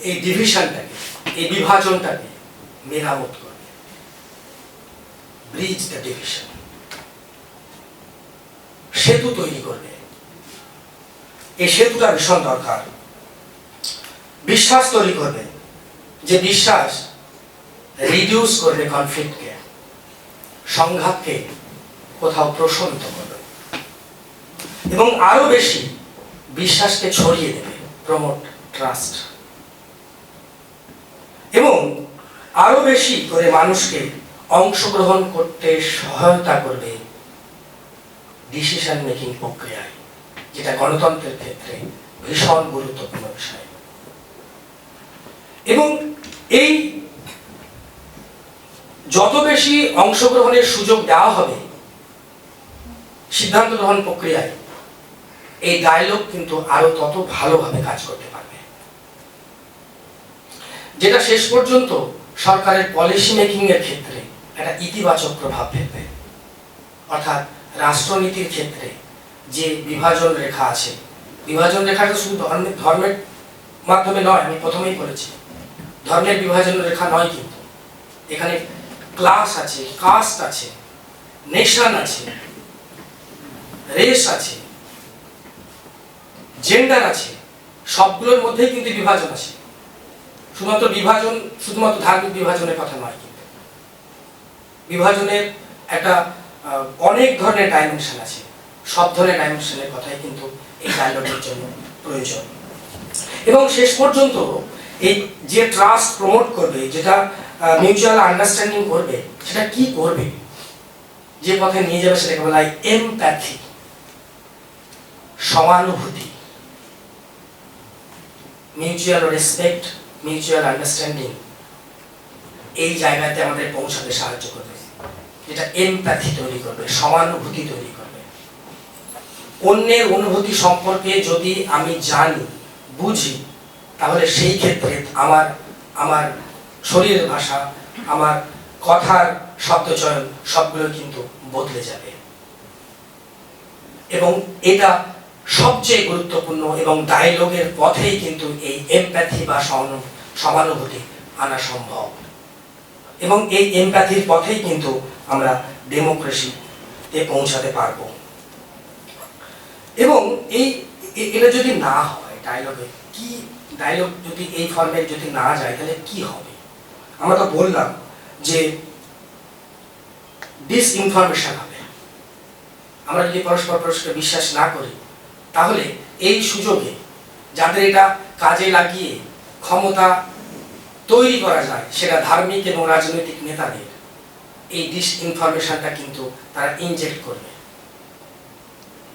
এই ডিভিশনটাকে, এই বিভাজনটাকে মেরামত করবে। ব্রিজ দ্য ডিভিশন, সেতু তৈরি করবে। এই সেতুটা ভীষণ দরকার। বিশ্বাস তৈরি করবে, যে বিশ্বাস রিডিউস করবে কনফ্লিক্টকে, সংঘাতকে কোথাও প্রশমিত করবে, এবং আরো বেশি বিশ্বাসকে ছড়িয়ে দেবে, প্রমোট ট্রাস্ট, এবং আরো বেশি করে মানুষকে অংশগ্রহণ করতে সহায়তা করবে ডিসিশন মেকিং প্রক্রিয়ায়, যেটা গণতন্ত্রের ক্ষেত্রে ভীষণ গুরুত্বপূর্ণ বিষয়। এবং এই যত বেশি অংশগ্রহণের সুযোগ দেওয়া হবে সিদ্ধান্ত গ্রহণ প্রক্রিয়ায়, এই ডায়লগ কিন্তু আরো তত ভালোভাবে কাজ করতে পারবে, যেটা শেষ পর্যন্ত সরকারের পলিসি মেকিং এর ক্ষেত্রে একটা ইতিবাচক প্রভাব ফেলবে। অর্থাৎ রাষ্ট্রনীতির ক্ষেত্রে যে বিভাজন রেখা আছে, বিভাজন রেখাটা শুধু ধর্মের মাধ্যমে নয়, আমি প্রথমেই বলেছি ধর্মের বিভাজন রেখা নয়, কিন্তু এখানে ক্লাস আছে, কাস্ট আছে, নেশন আছে, রেস আছে, জেন্ডার আছে, সবগুলোর মধ্যেই কিন্তু বিভাজন আছে। শুধুমাত্র বিভাজন, শুধুমাত্র ধার্মিক বিভাজনের কথা নয়, কিন্তু বিভাজনের একটা অনেক ধরনের ডাইমেনশন আছে। সব ধরনের ডাইমেনশনের কথাই কিন্তু এই ডায়লগের জন্য প্রয়োজন। এবং শেষ পর্যন্ত এই যে ট্রাস্ট প্রমোট করবে, যেটা মিউচুয়াল আন্ডারস্ট্যান্ডিং করবে, সেটা কি করবে, যে পথে নিয়ে যাবে সেটাকে বলা হয় এমপ্যাথি, সমানুভূতি, মিউচুয়াল রেসপেক্ট, মিউচুয়াল আন্ডারস্ট্যান্ডিং। এই জায়গাতে আমাদের পৌঁছাতে সাহায্য করবে, যেটা এমপ্যাথি তৈরি করবে, সমানুভূতি তৈরি করবে। অন্যের অনুভূতি সম্পর্কে যদি আমি জানি, বুঝি, তাহলে সেই ক্ষেত্রে আমার আমার শরীরের ভাষা, আমার কথার শব্দচয়ন সবগুলো কিন্তু বদলে যাবে। এবং এটা সবচেয়ে গুরুত্বপূর্ণ, এবং ডায়লগের পথেই কিন্তু এই এমপ্যাথি বা সমানুভূতি আনা সম্ভব। এবং এই এমপ্যাথির পথেই কিন্তু আমরা ডেমোক্রেসিতে পৌঁছাতে পারবো। এবং এটা যদি না হয়, ডায়লগ যদি এই ফর্মে যদি না যায়, তাহলে কি হবে? আমরা তো বললাম যে ডিসইনফরমেশন হবে। আমরা যদি পরস্পরকে বিশ্বাস না করি, তাহলে এই সুযোগে যাদের এটা কাজে লাগিয়ে ক্ষমতা তৈরি করা যায়, সেটা ধার্মিক এবং রাজনৈতিক নেতাদের, এই ডিসইনফরমেশনটা কিন্তু তারা ইনজেক্ট করবে।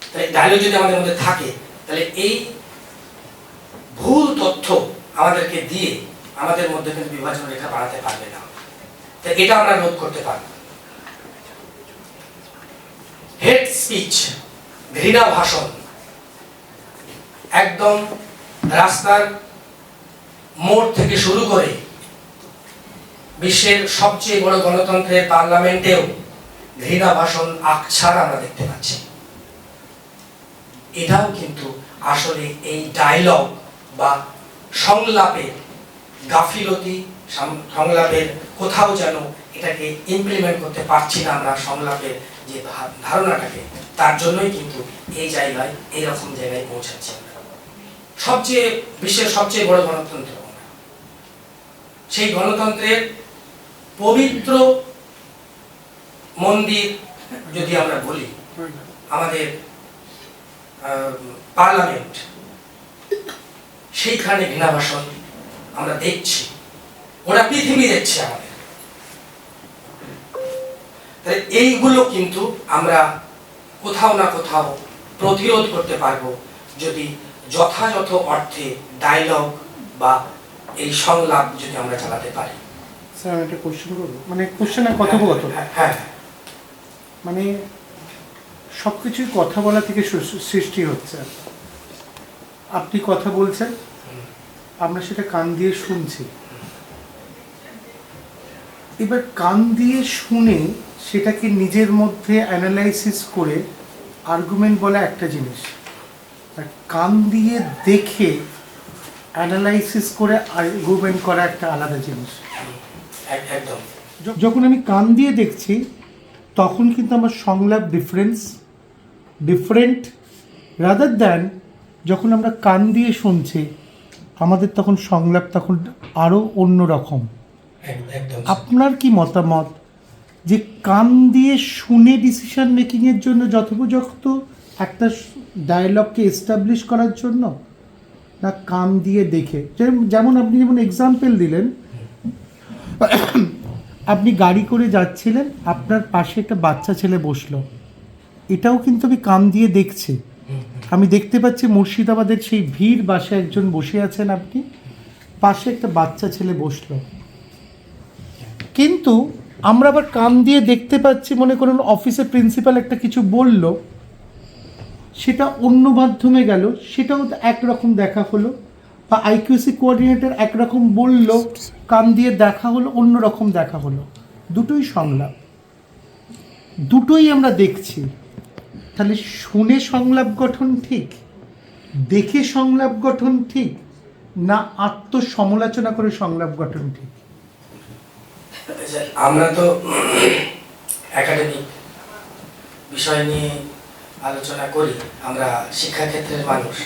তাহলে ডায়লগ যদি আমাদের মধ্যে থাকে, তাহলে এই ভুল তথ্য আমাদেরকে দিয়ে আমাদের মধ্যে কিন্তু বিভাজন রেখা বাড়াতে পারবে না। তাই এটা আমরা রোধ করতে পারব। হেট স্পিচ, ঘৃণা ভাষণ, একদম রাস্তার মোড় থেকে শুরু করে বিশ্বের সবচেয়ে বড় গণতন্ত্রের পার্লামেন্টেও ঘৃণা ভাষণ আকছাড় আমরা দেখতে পাচ্ছি। এটাও কিন্তু আসলে এই ডায়লগ বা সংলাপের গাফিলতি, সংলাপের কোথাও যেন এটাকে ইমপ্লিমেন্ট করতে পারছি না আমরা, সংলাপের যে ধারণাটাকে, তার জন্যই কিন্তু এই জায়গায়, এইরকম জায়গায় পৌঁছাচ্ছে। বিশ্বের সবচেয়ে বড় গণতন্ত্র, সেই গণতন্ত্রের পবিত্র মন্দির যদি আমরা বলি, আমাদের পার্লামেন্ট, সেইখানে ঘৃণা ভাষণ আমরা দেখছি, ওরা পৃথিবী দেখছে আমাদের। তাই এইগুলো কিন্তু আমরা কোথাও না কোথাও প্রতিরোধ করতে পারবো, যদি যথাযথ অর্থে ডায়লগ বা এই সংলাপ যদি আমরা চালাতে পারি। স্যার, আমি একটা কোশ্চেন করবো, মানে কোশ্চেন আর কথোপকথন। হ্যাঁ, মানে সবকিছুই কথা বলা থেকে সৃষ্টি হচ্ছে। আপনি কথা বলছেন, আমরা সেটা কান দিয়ে শুনছি। এবার কান দিয়ে শুনে সেটাকে নিজের মধ্যে অ্যানালাইসিস করে আর্গুমেন্ট বলা একটা জিনিস, আর কান দিয়ে দেখে অ্যানালাইসিস করে আর্গুমেন্ট করা একটা আলাদা জিনিস। একদম। যখন আমি কান দিয়ে দেখছি, তখন কিন্তু আমার সংলাপ ডিফারেন্ট রাদার দ্যান যখন আমরা কান দিয়ে শুনছি, আমাদের তখন সংলাপ তখন আরও অন্য রকম। আপনার কি মতামত যে কান দিয়ে শুনে ডিসিশন মেকিংয়ের জন্য যথোপযুক্ত একটা ডায়লগকে এস্টাবলিশ করার জন্য, না কান দিয়ে দেখে? যেমন আপনি যেমন এক্সাম্পল দিলেন, আপনি গাড়ি করে যাচ্ছিলেন, আপনার পাশে একটা বাচ্চা ছেলে বসলো, এটাও কিন্তু আমি কান দিয়ে দেখছি। আমি দেখতে পাচ্ছি মুর্শিদাবাদের সেই ভিড় বাসে একজন বসে আছেন, আপনি পাশে একটা বাচ্চা ছেলে বসলো, কিন্তু আমরা আবার কান দিয়ে দেখতে পাচ্ছি, মনে করুন অফিসে প্রিন্সিপাল একটা কিছু বলল, সেটা অন্য মাধ্যমে গেল, সেটাও একরকম দেখা হলো, বা আইকিউসি কোঅর্ডিনেটর একরকম বলল, কান দিয়ে দেখা হলো, অন্য রকম দেখা হলো। দুটোই সংলাপ, দুটোই আমরা দেখছি। তাহলে শুনে সংলাপ গঠন ঠিক, দেখে সংলাপ গঠন ঠিক, না আত্মসমালোচনা করে সংলাপ গঠন ঠিক? আমরা তো একাডেমিক বিষয় নিয়ে আলোচনা করি, আমরা শিক্ষাক্ষেত্রের মানুষ।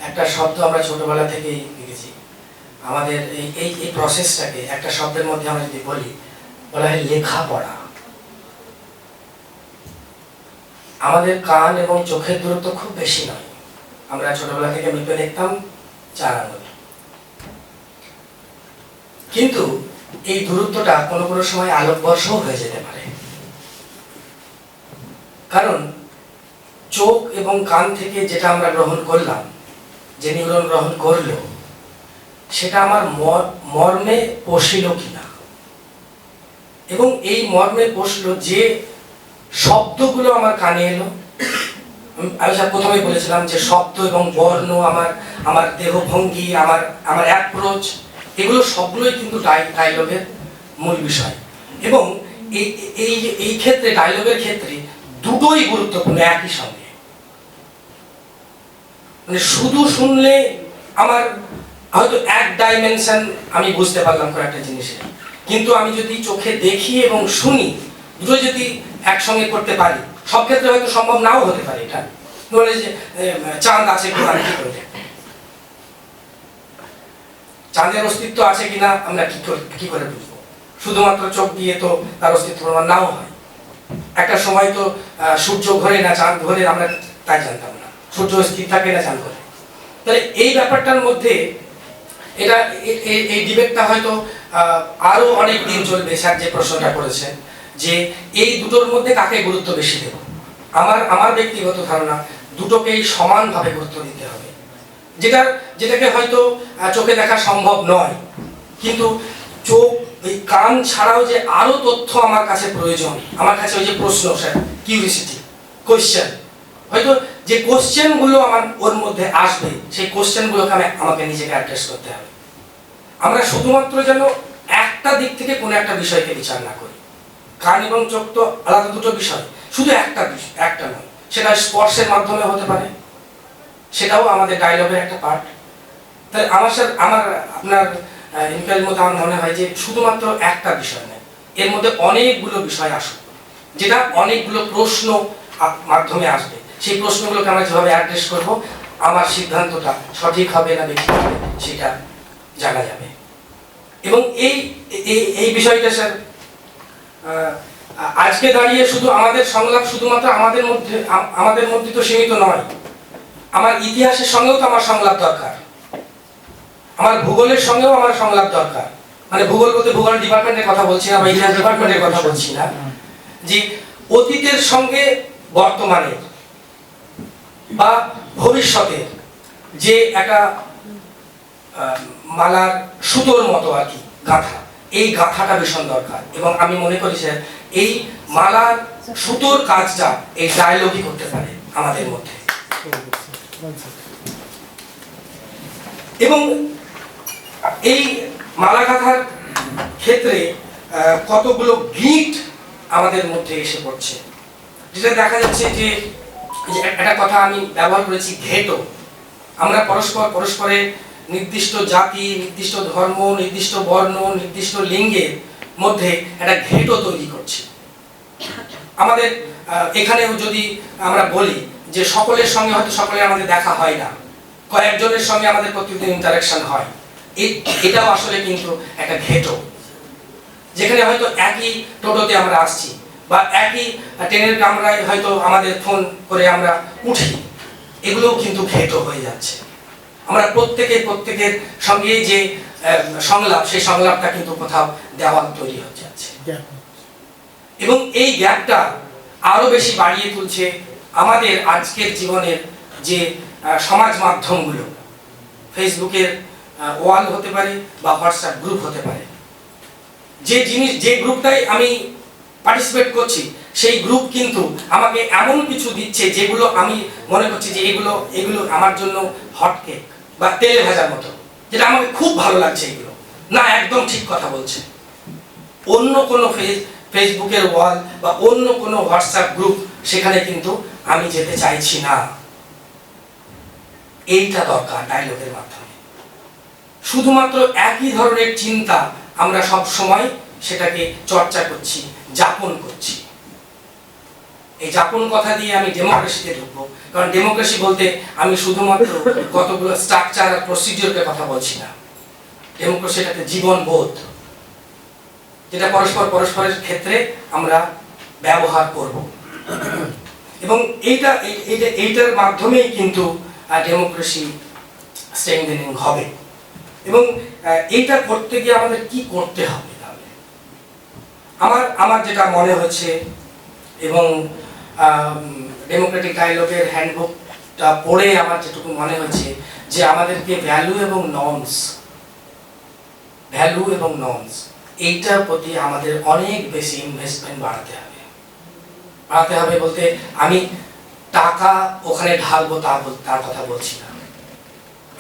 একটা শব্দ আমরা ছোটবেলা থেকেই দেখেছি, আমাদের এই প্রসেসটাকে একটা শব্দের মধ্যে আমরা যদি বলা হয় লেখাপড়া। আমাদের কান এবং চোখের দূরত্ব খুব বেশি নয়, আমরা ছোটবেলা থেকে মেপে দেখতাম 4 আঙুল, কিন্তু এই দূরত্বটা কোনো কোনো সময় আলোকবর্ষও হয়ে যেতে পারে। কারণ চোখ এবং কান থেকে যেটা আমরা গ্রহণ করলাম, যে নিউরন গ্রহণ করলো, সেটা আমার মর্মে পৌঁছিল কিনা, এবং এই মর্মে বসলো যে শব্দগুলো আমার কানে এলো। আমি প্রথমে বলেছিলাম যে শব্দ এবং বর্ণ, আমার দেহভঙ্গি, আমার অ্যাপ্রোচ, এগুলো সবগুলোই কিন্তু ডায়লগের মূল বিষয়। এবং এই ক্ষেত্রে, ডায়লগের ক্ষেত্রে দুটোই গুরুত্বপূর্ণ একই সঙ্গে। মানে শুধু শুনলে আমার হয়তো এক ডাইমেনশন আমি বুঝতে পারলাম কয়েকটা জিনিসের, কিন্তু আমি যদি চোখে দেখি এবং শুনি, দুটো যদি একসঙ্গে করতে পারি, সব ক্ষেত্রে হয়তো সম্ভব নাও হতে পারে। এটা বলে যে চাঁদ আছে কিনা কি করে দেখবো, চাঁদের অস্তিত্ব আছে কিনা আমরা কি করে বুঝবো? শুধুমাত্র চোখ দিয়ে তো তার অস্তিত্ব প্রমাণ নাও হয়। একটা সময় তো সূর্য ঘোরে না চাঁদ ঘোরে, আমরা তাই জানতাম না। সূর্য স্থির থাকে না চাঁদ ঘোরে। তাহলে এই ব্যাপারটার মধ্যে এটা এই ডিবেটটা হয়তো আরো অনেক দিন চলবে। স্যার যে প্রশ্নটা করেছেন যে এই দুটোর মধ্যে কাকে গুরুত্ব বেশি দেব, আমার ব্যক্তিগত ধারণা দুটোকেই সমানভাবে গুরুত্ব দিতে হবে। যেটাকে হয়তো চোখে দেখা সম্ভব নয়, কিন্তু চোখ, এই কান ছাড়াও যে আরো তথ্য আমার কাছে প্রয়োজন, আমার কাছে ওই যে প্রশ্ন, স্যার কিউরিসিটি, কোয়েশ্চেন, হয়তো যে কোশ্চেনগুলো আমার ওর মধ্যে আসবে, সেই কোশ্চেনগুলোকে আমাকে নিজেকে অ্যাড্রেস করতে হবে। আমরা শুধুমাত্র যেন একটা দিক থেকে কোনো একটা বিষয়কে বিচার না করি। কান এবং চোখ তো আলাদা দুটো বিষয়, শুধু একটা নয়। সেটা স্পর্শের মাধ্যমে হতে পারে, সেটাও আমাদের ডায়লগের একটা পার্ট। তাহলে আপনার ইনকোয়ারির মধ্যে আমার মনে হয় যে শুধুমাত্র একটা বিষয় নয়, এর মধ্যে অনেকগুলো বিষয় আসুক, যেটা অনেকগুলো প্রশ্ন মাধ্যমে আসবে। সেই প্রশ্নগুলোকে আমরা যেভাবে অ্যাড্রেস করব, আমার সিদ্ধান্তটা সঠিক হবে না বেঠিক হবে সেটা জানা যাবে। এবং এই বিষয়টা স্যার আজকে দাঁড়িয়ে শুধু আমাদের সংলাপ শুধুমাত্র আমাদের মধ্যে তো সীমিত নয়। আমার ইতিহাসের সঙ্গেও তো আমার সংলাপ দরকার, আমার ভূগোলের সঙ্গেও আমার সংলাপ দরকার। মানে ভূগোল বলতে ভূগোল ডিপার্টমেন্টের কথা বলছি না, বা ইতিহাস ডিপার্টমেন্টের কথা বলছি না, যে অতীতের সঙ্গে বর্তমানের বা ভবিষ্যতের যে একটা মালার সুতোর মতো আর কি গাঁথা, এই গাঁথাটা ভীষণ দরকার। এবং আমি মনে করি স্যার এই মালার সুতোর কাজটা এই ডায়লগই করতে পারে আমাদের মধ্যে। এবং এই মালা গাঁথার ক্ষেত্রে কতগুলো গিট আমাদের মধ্যে এসে পড়ছে, যেটা দেখা যাচ্ছে যে একটা কথা আমি ব্যবহার করেছি, ঘেটো। আমরা পরস্পরের নির্দিষ্ট জাতি, নির্দিষ্ট ধর্ম, নির্দিষ্ট বর্ণ, নির্দিষ্ট লিঙ্গের মধ্যে একটা ঘেটো তৈরি করছি। আমাদের এখানেও যদি আমরা বলি যে সকলের সঙ্গে হয়তো সকলের আমাদের দেখা হয় না, কয়েকজনের সঙ্গে আমাদের প্রতিদিন ইন্টারাকশন হয়, এটাও আসলে কিন্তু একটা ঘেটো। যেখানে হয়তো একই টোটোতে আমরা আসছি বা একই ট্রেনের কামরায় হয়তো আমাদের ফোন করে আমরা উঠি, এগুলোও কিন্তু ঘেটো হয়ে যাচ্ছে। আমরা প্রত্যেকের সঙ্গে যে সংলাপ, সেই সংলাপটা কিন্তু কোথাও দেওয়াল তৈরি হয়ে যাচ্ছে। এবং এই গ্যাপটা আরো বেশি বাড়িয়ে তুলছে আমাদের আজকের জীবনের যে সমাজ মাধ্যমগুলো, ফেসবুকের ওয়াল হতে পারে বা হোয়াটসঅ্যাপ গ্রুপ হতে পারে। যে গ্রুপটাই আমি পার্টিসিপেট করছি, সেই গ্রুপ কিন্তু আমাকে এমন কিছু দিচ্ছে যেগুলো আমি মনে করছি যে এগুলো আমার জন্য হটকেক বা তেলে ভাজার মতো, যেটা আমাকে খুব ভালো লাগছে। এগুলো না, একদম ঠিক কথা বলছে। অন্য কোনো ফেসবুকের ওয়াল বা অন্য কোনো হোয়াটসঅ্যাপ গ্রুপ, সেখানে কিন্তু আমি যেতে চাইছি না। এইটা দরকার ডায়লগের মাধ্যমে। শুধুমাত্র একই ধরনের চিন্তা আমরা সব সময় সেটাকে চর্চা করছি, যাপন করছি। এই যাপন কথা দিয়ে আমি ডেমোক্রেসিতে ঢুকবো, কারণ ডেমোক্রেসি বলতে আমি শুধুমাত্র কতগুলো স্ট্রাকচার আর প্রসিডিওরের কথা বলছি না। ডেমোক্রেসি একটা জীবনবোধ, যেটা পরস্পরের ক্ষেত্রে আমরা ব্যবহার করব। এবং এইটার মাধ্যমেই কিন্তু ডেমোক্রেসি স্ট্রেংথেনিং হবে। এবং এইটা করতে গিয়ে আমাদের কি করতে হবে তাহলে? আমার যেটা মনে হচ্ছে, এবং ডেমোক্রেটিক ডায়ালগের হ্যান্ডবুকটা পড়ে আমার যেটুকু মনে হচ্ছে, যে আমাদেরকে ভ্যালু এবং নর্মস এইটার প্রতি আমাদের অনেক বেশি ইনভেস্টমেন্ট বাড়াতে হবে বলতে আমি টাকা ওখানে ঢালবো তার কথা বলছি না।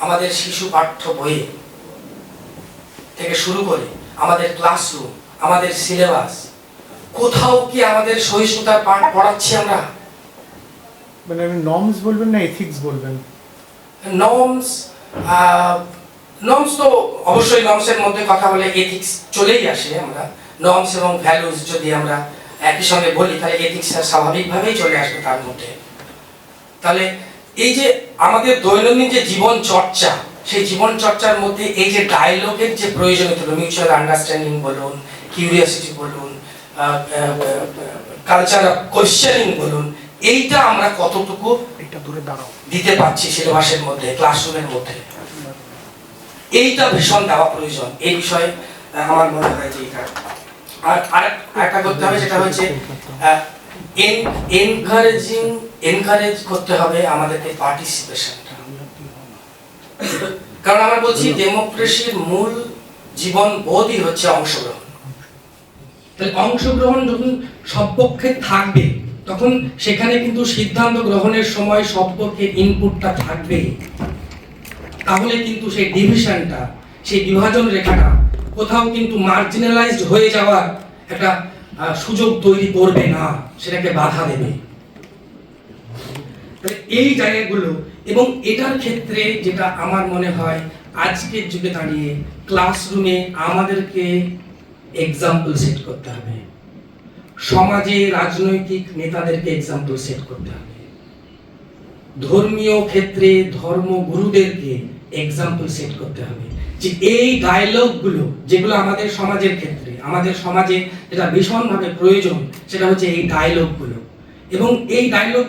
আমাদের শিশু পাঠ্য বইয়ে থেকে শুরু করে আমাদের ক্লাসরুম, আমাদের সিলেবাস, কোথাও কি আমাদের সহিষ্ণুতার পাঠ পড়াচ্ছি আমরা? মানে আমি নর্মস বলবেন না এথিক্স বলবেন? নর্মস তো অবশ্যই, নর্মসের মধ্যে কথা বলে এথিক্স চলেই আসে। আমরা নর্মস এবং ভ্যালুজ যদি আমরা একই সঙ্গে বলি তাহলে এথিক্সটা স্বাভাবিকভাবেই চলে আসবে তার মধ্যে। তাহলে এই যে আমাদের দৈনন্দিন যে জীবন চর্চা, সেই জীবন চর্চার মধ্যে এই যে ডায়লগের যে প্রয়োজনীয়তা, মিউচুয়াল আন্ডারস্ট্যান্ডিং বলুন, কিউরিয়াসিটি বলুন, কালচার অফ কোয়েশ্চেনিং বলুন, এইটা আমরা কতটুকু দিতে পারছি সিলেবাসের মধ্যে, ক্লাসরুমের মধ্যে, এইটা ভীষণ দেওয়া প্রয়োজন। এই বিষয়ে আমার মনে হয় যে এটা আর একটা করতে হবে, যেটা হচ্ছে এনকারেজ করতে হবে আমাদেরকে পার্টিসিপেশনটা। কারণ আমরা বলছি ডেমোক্রেসির মূল জীবন বোধই হচ্ছে অংশগ্রহণ। তাহলে অংশগ্রহণ যখন সব পক্ষে থাকবে তখন সেখানে কিন্তু সিদ্ধান্ত গ্রহণের সময় সব পক্ষের ইনপুটটা থাকবে। তাহলে কিন্তু সেই ডিভিশনটা, সেই বিভাজন রেখাটা কোথাও কিন্তু মার্জিনালাইজড হয়ে যাওয়ার একটা সুযোগ তৈরি করবে না, সেটাকে বাধা দেবে। এই জায়গাগুলো, এবং এটার ক্ষেত্রে যেটা আমার মনে হয় আজকের যুগে দাঁড়িয়ে ক্লাসরুমে আমাদেরকে এক্সাম্পল সেট করতে হবে, সমাজে রাজনৈতিক নেতাদেরকে এক্সাম্পল সেট করতে হবে, ধর্মীয় ক্ষেত্রে ধর্মগুরুদেরকে এক্সাম্পল সেট করতে হবে, যে এই ডায়লগগুলো যেগুলো আমাদের সমাজের ক্ষেত্রে, আমাদের সমাজে যেটা ভীষণভাবে প্রয়োজন সেটা হচ্ছে এই ডায়লগগুলো। এবং এই ডায়লগ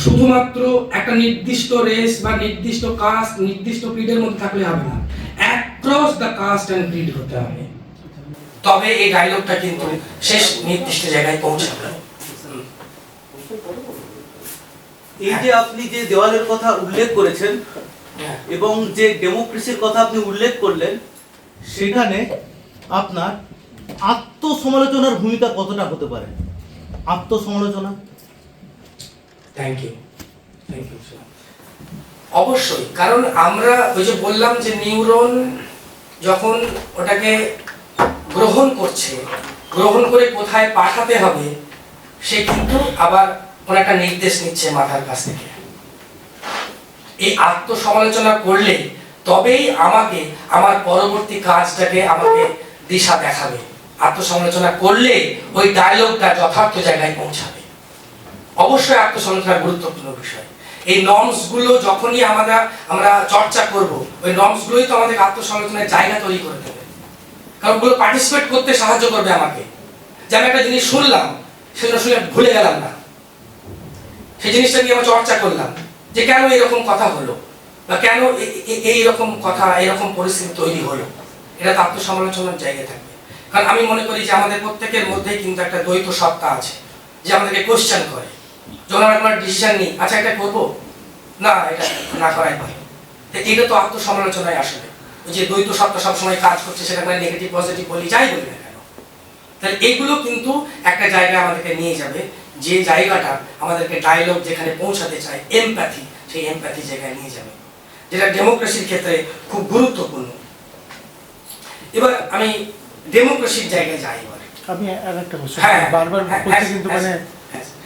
শুধুমাত্র একটা নির্দিষ্ট রেস বা নির্দিষ্ট কাস্ট, নির্দিষ্ট ক্রিডের মধ্যে থাকলে হবে না, across the caste and creed হতে হবে। তবে এই ডায়লগটা কিন্তু শেষ নির্দিষ্ট জায়গায় পৌঁছাবে। এই যে আপনি যে দেওয়ালের কথা উল্লেখ করেছেন এবং যে ডেমোক্রেসির কথা আপনি উল্লেখ করলেন, সেখানে আপনার আত্মসমালোচনার ভূমিকা কতটা হতে পারে? আত্মসমালোচনা। Thank you. অবশ্যই, কারণ আমরা ওই যে বললাম যে নিউরন যখন ওটাকে গ্রহণ করছে, গ্রহণ করে কোথায় পাঠাতে হবে সে কিন্তু আবার কোন একটা নির্দেশ নিচ্ছে মাথার কাছ থেকে। এই আত্মসমালোচনা করলে তবেই আমাকে আমার পরবর্তী কাজটাকে আমাকে দিশা দেখাবে। আত্মসমালোচনা করলে ওই ডায়লগটা যথার্থ জায়গায় পৌঁছাবে। অবশ্যই আত্মসমালোচনা গুরুত্বপূর্ণ বিষয়। এই নর্মসগুলো যখনই আমরা চর্চা করব, ওই নর্মসগুলোই তো আমাদের আত্মসমালোচনার জায়গা তৈরি করে দেবে। কারণ ওগুলো পার্টিসিপেট করতে সাহায্য করবে আমাকে, যে আমি একটা জিনিস শুনলাম, সেটা শুনে ভুলে গেলাম না, সেই জিনিসটা নিয়ে আমরা চর্চা করলাম যে কেন এরকম কথা হলো বা কেন এইরকম কথা, এরকম পরিস্থিতি তৈরি হলো। এটা তো আত্মসমালোচনার জায়গা থাকবে। কারণ আমি মনে করি যে আমাদের প্রত্যেকের মধ্যেই কিন্তু একটা দ্বৈত সত্তা আছে, যে আমাদেরকে কোশ্চেন করে। যখন আমরা কোনো ডিসিশন নিই, আচ্ছা এটা করবো না, এটা না করাই ভালো, এটা তো আত্মসমালোচনায় আসবে। ওই যে দ্বৈত সত্তা সবসময় কাজ করছে, সেটা মানে নেগেটিভ পজিটিভ বলি, যাই বলি না কেন। তাহলে এইগুলো কিন্তু একটা জায়গায় আমাদেরকে নিয়ে যাবে, যে জায়গাটা আমাদেরকে ডায়লগ যেখানে পৌঁছাতে চায়, এমপ্যাথি, সেই এমপ্যাথি জায়গায় নিয়ে যাবে, যেটা ডেমোক্রেসির ক্ষেত্রে খুব গুরুত্বপূর্ণ। এবার আমি ডেমোক্রেসির জায়গায় যাই। এবার আমি আরেকটা কোশ্চেন, হ্যাঁ, বারবার হ্যাঁ, করতে কিন্তু হ্যাঁ,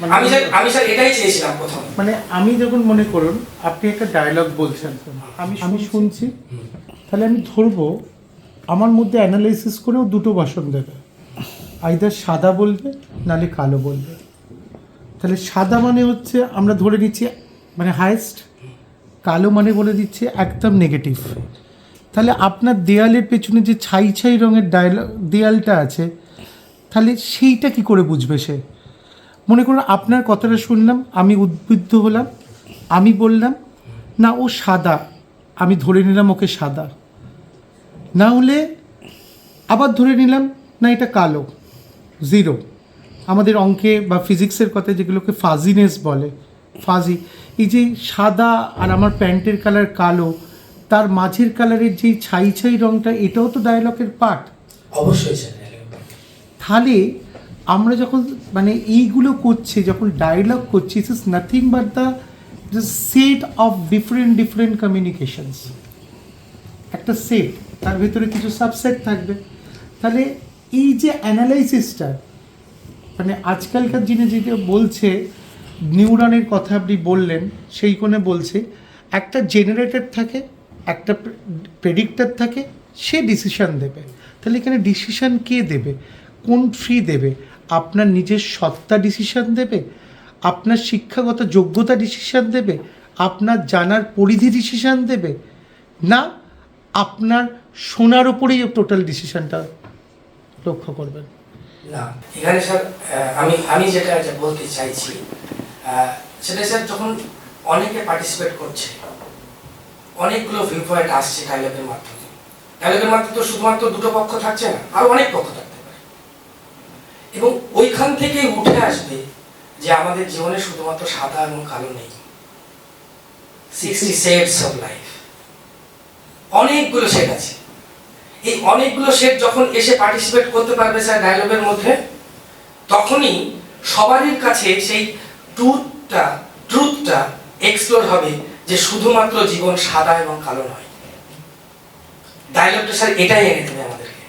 মানে আমি স্যার এটাই চেয়েছিলাম প্রথমে। মানে আমি যখন মনে করুন আপনি একটা ডায়লগ বলছেন, আমি শুনছি, তাহলে আমি ধরবো আমার মধ্যে অ্যানালাইসিস করেও দুটো ভাষণ দেবে, আইদার সাদা বলবে নালে কালো বলবে। তাহলে সাদা মানে হচ্ছে আমরা ধরে নিচ্ছি মানে হায়েস্ট, কালো মানে বলে দিচ্ছে একদম নেগেটিভ। তাহলে আপনার দেয়ালের পেছনে যে ছাই ছাই রঙের দেয়ালটা আছে, তাহলে সেইটা কি করে বুঝবে সে? মনে করুন আপনার কথাটা শুনলাম, আমি উদ্বুদ্ধ হলাম, আমি বললাম না ও সাদা, আমি ধরে নিলাম ওকে সাদা, না হলে আবার ধরে নিলাম না এটা কালো, জিরো। আমাদের অঙ্কে বা ফিজিক্সের কথা যেগুলোকে ফাজিনেস বলে, ফাজি, এই যে সাদা আর আমার প্যান্টের কালার কালো, তার মাঝের কালারের যেই ছাই ছাই রঙটা, এটাও তো ডায়লগের পার্ট। অবশ্যই স্যার। তাহলে আমরা যখন মানে এইগুলো করছি, যখন ডায়লগ করছি, it is nothing but the set of different communications. একটা সেট, তার ভিতরে কিছু সাবসেট থাকবে। তাহলে এই যে অ্যানালাইসিসটা, মানে আজকালকার যিনি যেটা বলছে, নিউরনের কথা আপনি বললেন, সেই কোণে বলছে একটা জেনারেটর থাকে, একটা প্রেডিক্টর থাকে, সে ডিসিশন দেবে। তাহলে এখানে ডিসিশন কে দেবে, কোন ট্রি দেবে? আপনার নিজের সত্তা ডিসিশন দেবে, আপনার শিক্ষাগত যোগ্যতা ডিসিশন দেবে, আপনার জানার পরিধি ডিসিশন দেবে, না আপনার শোনার উপরেই টোটাল ডিসিশনটা লক্ষ্য করবেন? না, এখানে স্যার আমি যেটা বলতে চাইছি সেটা স্যার, যখন অনেকে পার্টিসিপেট করছে, অনেকগুলো ভিউ পয়েন্ট আসছে ডায়লগের মাধ্যমে। ডায়লগের মাধ্যমে তো শুধুমাত্র দুটো পক্ষ থাকছে না, আরো অনেক পক্ষ থাকতে পারে, এবং ওইখান থেকেই উঠে আসবে যে আমাদের জীবনে শুধুমাত্র সাদা এবং কালো নেই, 60 shades of life, অনেকগুলো শেড আছে। এই অনেকগুলো শেড যখন এসে পার্টিসিপেট করতে পারবে স্যার ডায়লগের মধ্যে, তখনই সবারই কাছে সেই ট্রুথটা এক্সপ্লোর হবে যে শুধুমাত্র জীবন সাদা এবং কালো নয়। ডায়লগটা স্যার এটাই এনে দেবে আমাদেরকে,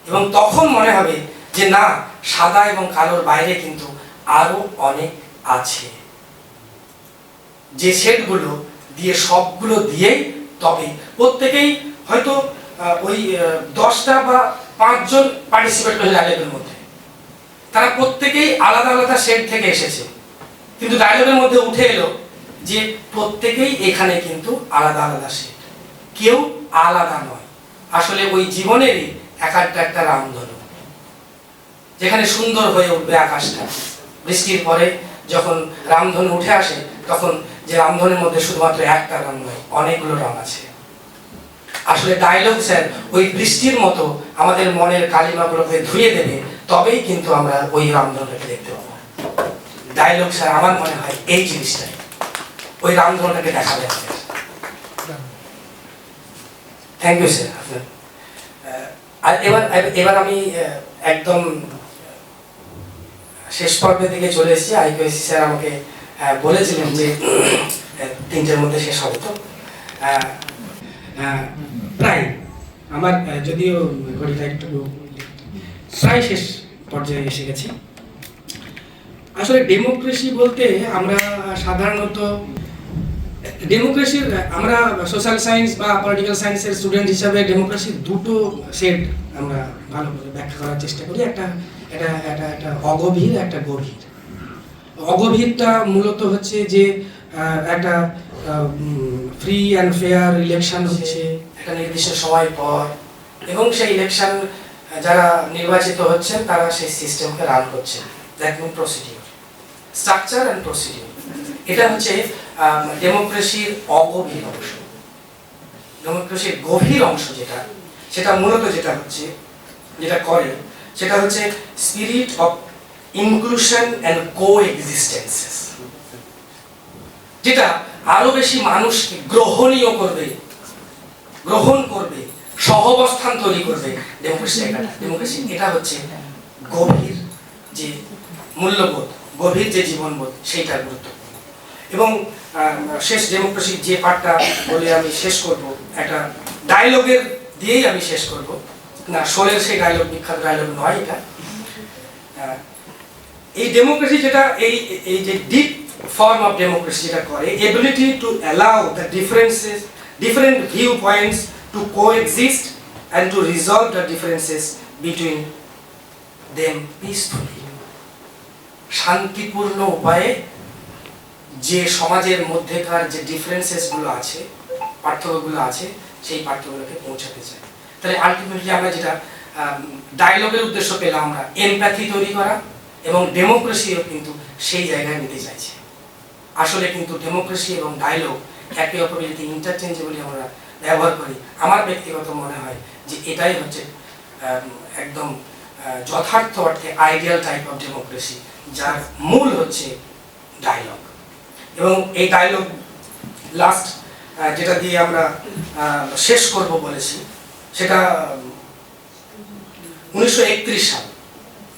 এবং তখন মনে হবে যে না, সাদা এবং কালোর বাইরে কিন্তু আরো অনেক আছে, যে শেডগুলো দিয়ে সবগুলো দিয়েই তবে প্রত্যেকেই হয়তো ওই 10টা বা 5 জন পার্টিসিপেট করে ডায়লগের মধ্যে, তারা প্রত্যেকেই আলাদা আলাদা শেড থেকে এসেছে, কিন্তু ডায়লগের মধ্যে উঠে এলো যে প্রত্যেকেই এখানে কিন্তু আলাদা আলাদা শেড, কেউ আলাদা নয়। আসলে ওই জীবনেরই একটা রামধনু, যেখানে সুন্দর হয়ে উঠবে আকাশটা। বৃষ্টির পরে যখন রামধনু উঠে আসে, তখন যে রামধনুর মধ্যে শুধুমাত্র একটা রং নয়, অনেকগুলো রং আছে। আসলে ডায়লগ স্যার ওই বৃষ্টির মতো আমাদের মনের কালিমাগুলোকে ধুয়ে দেবে, তবেই কিন্তু আমরা ওই রামধনুটাকে দেখতে পাবো। ডায়লগ স্যার আমার মনে হয় এই জিনিসটাই, ওই রামধনুটাকে দেখাবে। থ্যাংক ইউ স্যার আপনার। আর এবার আমি একদম শেষ পর্বের দিকে চলে এসেছি। আইকিউএসি স্যার আমাকে বলেছিলেন যে 3টের মধ্যে শেষ হবে, তো প্রায় আমার যদিও ঘড়িটা একটু প্রায় শেষ পর্যায়ে এসে গেছি। আসলে ডেমোক্রেসি বলতে আমরা সাধারণত ডেমোক্রেসির, আমরা সোশ্যাল সায়েন্স বা পলিটিক্যাল সায়েন্সের স্টুডেন্ট হিসাবে ডেমোক্রেসির দুটো সেট আমরা ভালো করে ব্যাখ্যা করার চেষ্টা করি। একটা অগভীর, একটা গভীর। অগভীরটা মূলত হচ্ছে যে একটা ফ্রি অ্যান্ড ফেয়ার ইলেকশন হচ্ছে একটা নির্দিষ্ট সময় পর, এবং সেই ইলেকশন যারা নির্বাচিত হচ্ছেন তারা সেই সিস্টেমকে রান করছেন। That mean procedure, structure and procedure. এটা হচ্ছে ডেমোক্রেসির অগভীর অংশ। ডেমোক্রেসির গভীর অংশ সেটা মূলত যেটা করে সেটা হচ্ছে স্পিরিট অফ ইনক্লুশন অ্যান্ড কোএক্সিস্টেন্সেস, যেটা আরো বেশি মানুষকে গ্রহণ করবে, সহাবস্থান তৈরি করবে। ডেমোক্রেসি এটা হচ্ছে গভীর যে মূল্যবোধ, গভীর যে জীবনবোধ, সেইটা গুরুত্বপূর্ণ। এবং শেষ ডেমোক্রেসির যে পার্টটা বলে আমি শেষ করব, একটা ডায়লগের দিয়েই আমি শেষ করব। না, শোলের সেই ডায়লগ, বিখ্যাত ডায়লগ নয় এটা। এই ডেমোক্রেসি যেটা, এই যে ডিপ ফর্ম অফ ডেমোক্রেসি যেটা করে, ability to allow the different view points two coexist and two resolve the differences between them peacefully. শান্তিপূর্ণ উপায়ে যে সমাজের মধ্যেকার যে ডিফারেন্সেসগুলো আছে, পার্থক্যগুলো আছে, সেই পার্থক্যগুলোকে পৌঁছাতে চাই। তাহলে আলটিমেটলি আমরা যেটা ডায়লগের উদ্দেশ্য পেলাম, আমরা এমপ্যাথি তৈরি করা, এবং ডেমোক্রেসিও কিন্তু সেই জায়গায় নিতে চাইছে। আসলে কিন্তু ডেমোক্রেসি এবং ডায়লগ একে অপরের যদি ইন্টারচেঞ্জেবলি আমরা ব্যবহার করি, আমার ব্যক্তিগত মনে হয় যে এটাই হচ্ছে একদম যথার্থ অর্থে আইডিয়াল টাইপ অফ ডেমোক্রেসি, যার মূল হচ্ছে ডায়লগ। এবং এই ডায়লগ লাস্ট যেটা দিয়ে আমরা শেষ করব বলেছি, সেটা 1931 সাল,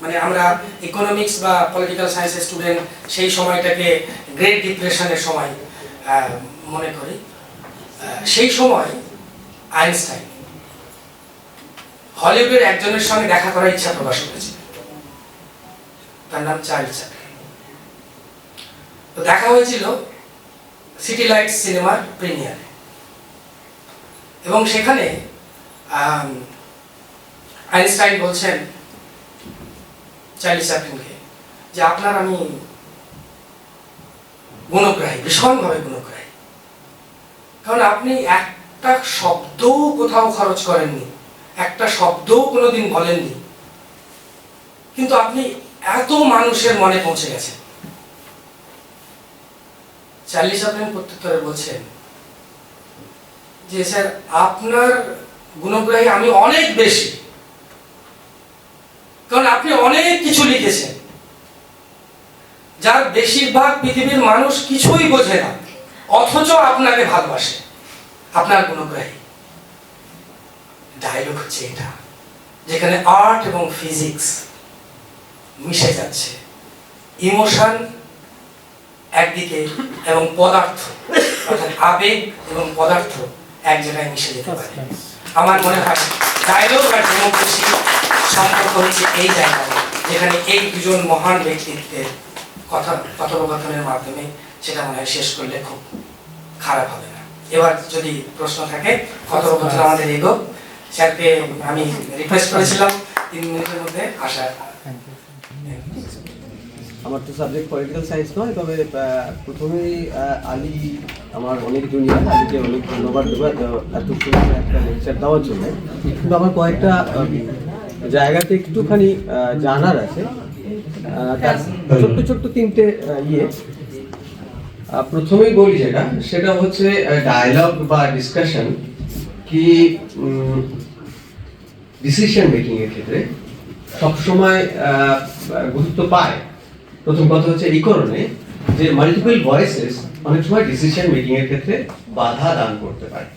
মানে আমরা ইকোনমিক্স বা পলিটিক্যাল সায়েন্সের স্টুডেন্ট সেই সময়টাকে গ্রেট ডিপ্রেশনের সময় মনে করি। সেই সময় আইনস্টাইন হলিউডের একজনের সঙ্গে দেখা করার ইচ্ছা প্রকাশ করেছে, তার নাম চার্লি চ্যাপলিন। তো দেখা হয়েছিল সিটি লাইটস সিনেমার প্রিমিয়ারে, এবং সেখানে আইনস্টাইন বলছেন চার্লি চ্যাপলিনকে যে আপনার আমি গুণগ্রাহী, ভীষণভাবে গুণগ্রাহী, কারণ আপনি একটা শব্দও কোথাও খরচ করেননি, একটা শব্দও কোনোদিন বলেননি, কিন্তু আপনি এত মানুষের মনে পৌঁছে গেছেন। চার্লি চ্যাপলিন প্রত্যুত্তরে বলছেন যে স্যার আপনার গুণগ্রাহী আমি অনেক বেশি, কারণ আপনি অনেক কিছু লিখেছেন যার বেশিরভাগ পৃথিবীর মানুষ কিছুই বোঝে না, অথচ আপনাকে ভালোবাসে, আপনার গুণগ্রাহী। ডায়লগ হচ্ছে এটা, যেখানে আর্ট এবং ফিজিক্স মিশে যাচ্ছে, ইমোশন একদিকে এবং পদার্থ অর্থাৎ আবেগ এবং পদার্থ এক জায়গায় মিশে যেতে পারে। আমার মনে হয় ডায়লগ আর ডেমোক্রেসি সম্পর্ক হচ্ছে এই জায়গায়, যেখানে এই দুজন মহান ব্যক্তিত্বের কথোপকথনের মাধ্যমে সেটা মনে হয় শেষ করলে খুব খারাপ হবে না। এবার যদি প্রশ্ন থাকে, কথোপকথন আমাদের এগো। স্যারকে আমি রিকোয়েস্ট করেছিলাম 3 মিনিটের মধ্যে আসার। আমার তো সাবজেক্ট পলিটিক্যাল সায়েন্স নয়, তবে প্রথমেই আলী আমার অনেক জুনিয়র, আলীকে অনেক ধন্যবাদ দেবো এত সুন্দর একটা লেকচার দেওয়ার জন্য। কিন্তু আমার কয়েকটা জায়গাতে একটুখানি জানার আছে, তার ছোট্ট ছোট্ট 3টে প্রথমেই বলি সেটা হচ্ছে ডায়ালগ বা ডিসকাশন কি ডিসিশন মেকিং এর ক্ষেত্রে সবসময় গুরুত্ব পায়। প্রথম কথা হচ্ছে এই কারণে যে মাল্টিপল ভয়েসেস অনেক সময় ডিসিশন মেকিং এর ক্ষেত্রে বাধা দান করতে পারে।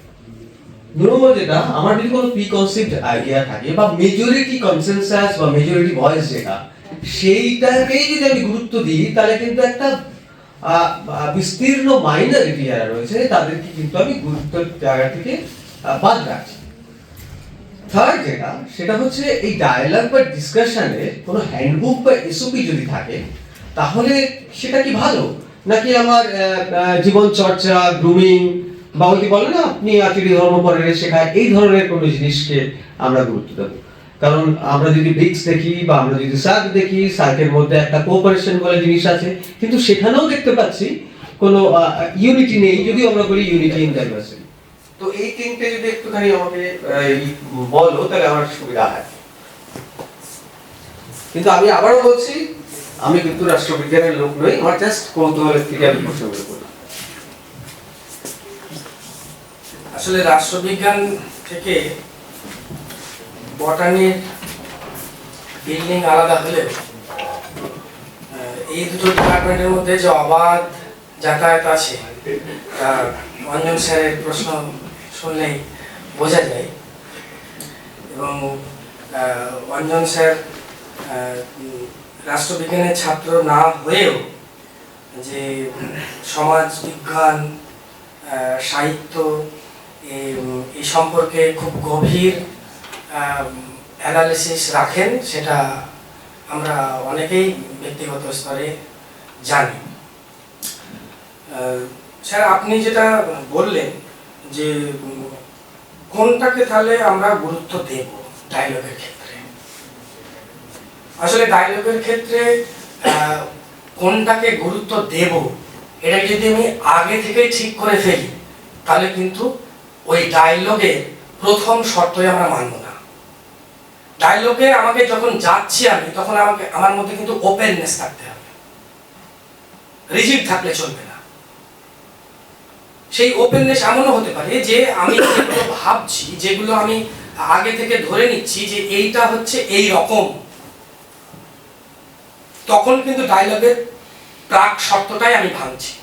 2 নম্বর যেটা, আমার যদি কোনো প্রিকনসিভড আইডিয়া থাকে বা মেজরিটি কনসেনসাস বা মেজরিটি ভয়েস যেটা, সেইটাকেই যদি আমি গুরুত্ব দিই, তাহলে কিন্তু একটা বিস্তীর্ণ মাইনরিটি যারা রয়েছে তাদেরকে কিন্তু আমি গুরুত্বের জায়গা থেকে বাদ রাখছি। থার্ড যেটা, সেটা হচ্ছে এই ডায়ালগ বা ডিসকাশনে কোনো হ্যান্ডবুক বা এসওপি যদি থাকে, তাহলে সেটা কি ভালো, নাকি আমার জীবন চর্চা, গ্রুমিং বা ওই বলে না আপনি আচরি ধর্ম পরে শেখায়, এই ধরনের কোনো জিনিসকে আমরা গুরুত্ব দেব। কারণ আমরা যদি ব্রিক্স দেখি বা আমরা যদি সার্ক দেখি, সার্কের মধ্যে একটা কোঅপারেশন বলে জিনিস আছে, কিন্তু সেখানেও দেখতে পাচ্ছি কোনো ইউনিটি নেই, যদিও আমরা বলি ইউনিটি ইন ডাইভার্সিটি। তো এই 3টে যদি একটুখানি আমাকে বলো, তাহলে আমার সুবিধা হয়। কিন্তু আমি আবারও বলছি, আমি কিন্তু রাষ্ট্রবিজ্ঞানের লোক নই, আমার জাস্ট কৌতূহলের থেকে আমি প্রশ্নগুলো করি। আসলে রাষ্ট্রবিজ্ঞান থেকে বটানির বিল্ডিং আলাদা হলেও এই দুটো ডিপার্টমেন্টের মধ্যে যে অবাধ যাতায়াত আছে, অঞ্জন স্যারের প্রশ্ন শুনলেই বোঝা যায়। এবং অঞ্জন স্যার রাষ্ট্রবিজ্ঞানের ছাত্র না হয়েও যে সমাজ বিজ্ঞান, সাহিত্য এই সম্পর্কে খুব গভীর অ্যানালিসিস রাখেন, সেটা আমরা অনেকেই ব্যক্তিগত স্তরে জানি। স্যার, আপনি যেটা বললেন যে কোনটাকে তাহলে আমরা গুরুত্ব দেব ডায়লগের ক্ষেত্রে, আসলে ডায়লগের ক্ষেত্রে কোনটাকে গুরুত্ব দেব এটা যদি আমি আগে থেকে ঠিক করে ফেলি, তাহলে কিন্তু ওই ডায়লগের প্রথম শর্তই আমরা মানব না। ডায়লগে আমাকে যখন যাচ্ছি আমি, তখন আমার মধ্যে কিন্তু ওপেননেস থাকতে হবে, রিজিড থাকলে চলবে না। সেই ওপেননেস এমনও হতে পারে যে আমি যেগুলো ভাবছি, যেগুলো আমি আগে থেকে ধরে নিচ্ছি যে এইটা হচ্ছে এই রকম, তখন কিন্তু ডায়লগের প্রাক শর্তটাই আমি ভাঙছি।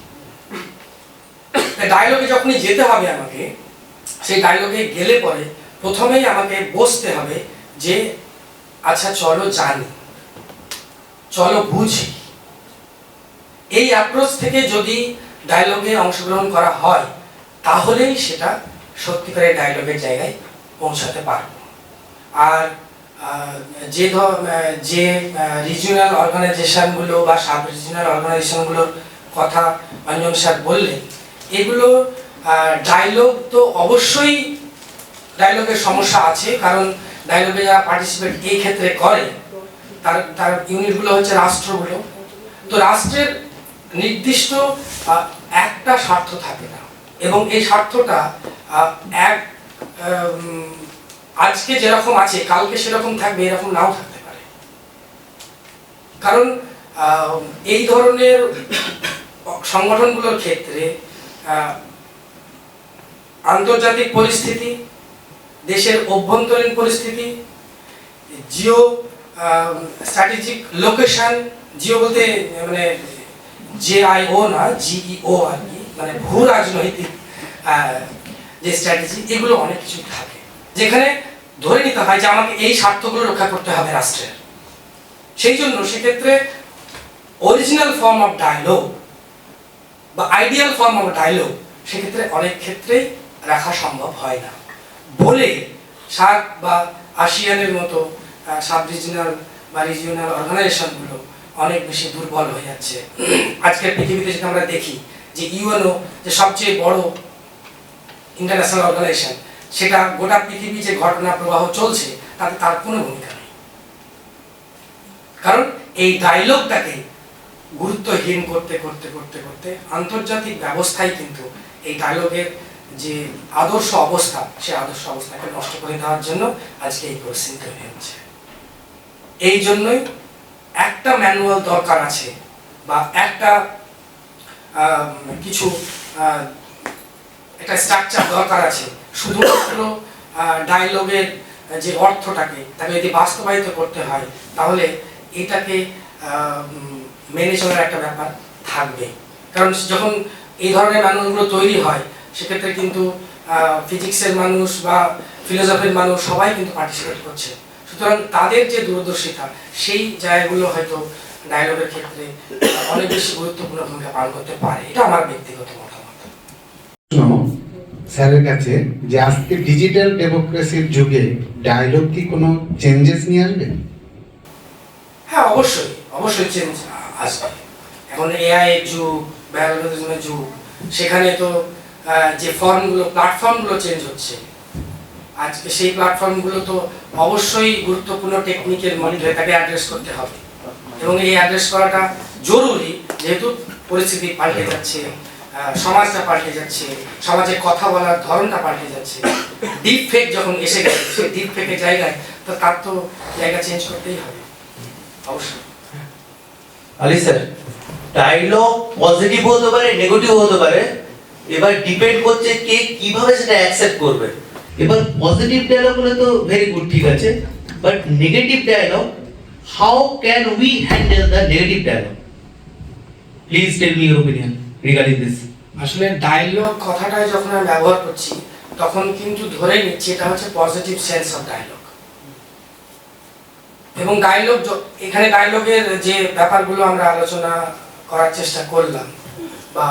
ডায়লগে যখনই যেতে হবে আমাকে, সেই ডায়লগে গেলে পরে প্রথমেই আমাকে বসতে হবে যে আচ্ছা চলো জানি, চলো বুঝি, এই অ্যাপ্রোচ থেকে যদি ডায়লগে অংশগ্রহণ করা হয় তাহলেই সেটা সত্যিকারের ডায়লগের জায়গায় পৌঁছাতে পারবো। আর যে রিজিওনাল অর্গানাইজেশনগুলো বা সাব রিজিওনাল অর্গানাইজেশনগুলোর কথা অঞ্জন স্যার বললেন, এগুলো ডায়লগ তো অবশ্যই ডায়লগের সমস্যা আছে, কারণ ডায়লগে যারা পার্টিসিপেট এই ক্ষেত্রে করে তার ইউনিটগুলো হচ্ছে রাষ্ট্রগুলো। তো রাষ্ট্রের নির্দিষ্ট একটা স্বার্থ থাকে না, এবং এই স্বার্থটা আজকে যেরকম আছে কালকে সেরকম থাকবে, এরকম নাও থাকতে পারে। কারণ এই ধরনের সংগঠনগুলোর ক্ষেত্রে আন্তর্জাতিক পরিস্থিতি, দেশের অভ্যন্তরীণ পরিস্থিতি, জিও স্ট্র্যাটেজিক লোকেশন, জিও বলতে মানে JIO না, GEO আর কি, মানে ভূ রাজনৈতিক যে স্ট্র্যাটেজি, এগুলো অনেক কিছু থাকে যেখানে ধরে নিতে হয় যে আমাকে এই স্বার্থগুলো রক্ষা করতে হবে রাষ্ট্রের। সেই জন্য সেক্ষেত্রে অরিজিনাল ফর্ম অফ ডায়লগ বা আইডিয়াল ফর্ম অফ ডায়লগ সেক্ষেত্রে অনেক ক্ষেত্রেই রাখা সম্ভব হয় না বলে সার্ক বা আসিয়ানের মতো সাব রিজিওনাল বা রিজিওনাল অর্গানাইজেশনগুলো অনেক বেশি দুর্বল হয়ে যাচ্ছে। আজকের পৃথিবীতে যদি আমরা দেখি যে ইউএনও যে সবচেয়ে বড় ইন্টারন্যাশনাল অর্গানাইজেশন, সেটা গোটা পৃথিবী যে ঘটনা প্রবাহ চলছে তাতে তার কোনো ভূমিকা নেই, কারণ এই ডায়লগটাকে গুরুত্বহীন করতে করতে করতে করতে আন্তর্জাতিক ব্যবস্থায় কিন্তু এই ডায়লগের যে আদর্শ অবস্থা, সেই আদর্শ অবস্থাকে নষ্ট করে দেওয়ার জন্য আজকে এই পরিস্থিতি তৈরি হচ্ছে। এই জন্যই একটা ম্যানুয়াল দরকার আছে বা একটা কিছু একটা স্ট্রাকচার দরকার আছে। শুধুমাত্র ডায়লগের যে অর্থটাকে তাকে যদি বাস্তবায়িত করতে হয় তাহলে এটাকে মেনে চলার একটা ব্যাপার থাকবে। কারণ যখন এই ধরনের ম্যানুয়ালগুলো তৈরি হয় সেক্ষেত্রে কিন্তু ফিজিক্সের মানুষ বা ফিলোসফির মানুষ সবাই কিন্তু পার্টিসিপেট করছে, সুতরাং তাদের যে দূরদর্শিতা সেই জায়গাগুলো হয়তো ডায়লগের ক্ষেত্রে অনেক বেশি গুরুত্বপূর্ণ ভূমিকা পালন করতে পারে। এটা আমার ব্যক্তিগত মতামত। স্যারের কাছে যে আজকে ডিজিটাল ডেমোক্রেসির যুগে ডায়লগ কি কোনো চেঞ্জেস নিয়ে আসবে? হ্যাঁ, অবশ্যই অবশ্যই চেঞ্জ আসবে। এখন এআই এর যুগ, অ্যালগরিদমের যুগ, সেখানে তো যে ফর্মগুলো প্ল্যাটফর্মগুলো চেঞ্জ হচ্ছে, আজকে সেই প্ল্যাটফর্মগুলো তো অবশ্যই গুরুত্বপূর্ণ টেকনিকের মধ্যে তাকে অ্যাড্রেস করতে হবে, এবং এই অ্যাড্রেস করাটা জরুরি যেহেতু পরিস্থিতি পাল্টে যাচ্ছে, সমাজটা পাল্টে যাচ্ছে, সমাজে কথা বলার ধরনটা পাল্টে যাচ্ছে। ডিপ ফেক যখন এসে গেছে সেই ডিপ ফেকের জায়গায় তো তার তো জায়গা চেঞ্জ করতেই হবে অবশ্যই। আলি স্যার, ডায়লগ পজিটিভ হতে পারে, নেগেটিভ হতে পারে, এবার ডিপেন্ড করছে কে কিভাবে সেটা অ্যাকসেপ্ট করবে। এবার পজিটিভ ডায়লগ হলে তো ভেরি গুড, ঠিক আছে, but negative dialogue, how can we handle the negative dialogue? Please tell me your opinion regarding this. আসলে ডায়লগ কথাটা যখন আমি ব্যবহার করছি তখন কিন্তু ধরে নিচ্ছি এটা হচ্ছে পজিটিভ সেন্স অফ ডায়লগ, এবং ডায়লগ এখানে ডায়লগের যে ব্যাপারগুলো আমরা আলোচনা করার চেষ্টা করলাম বা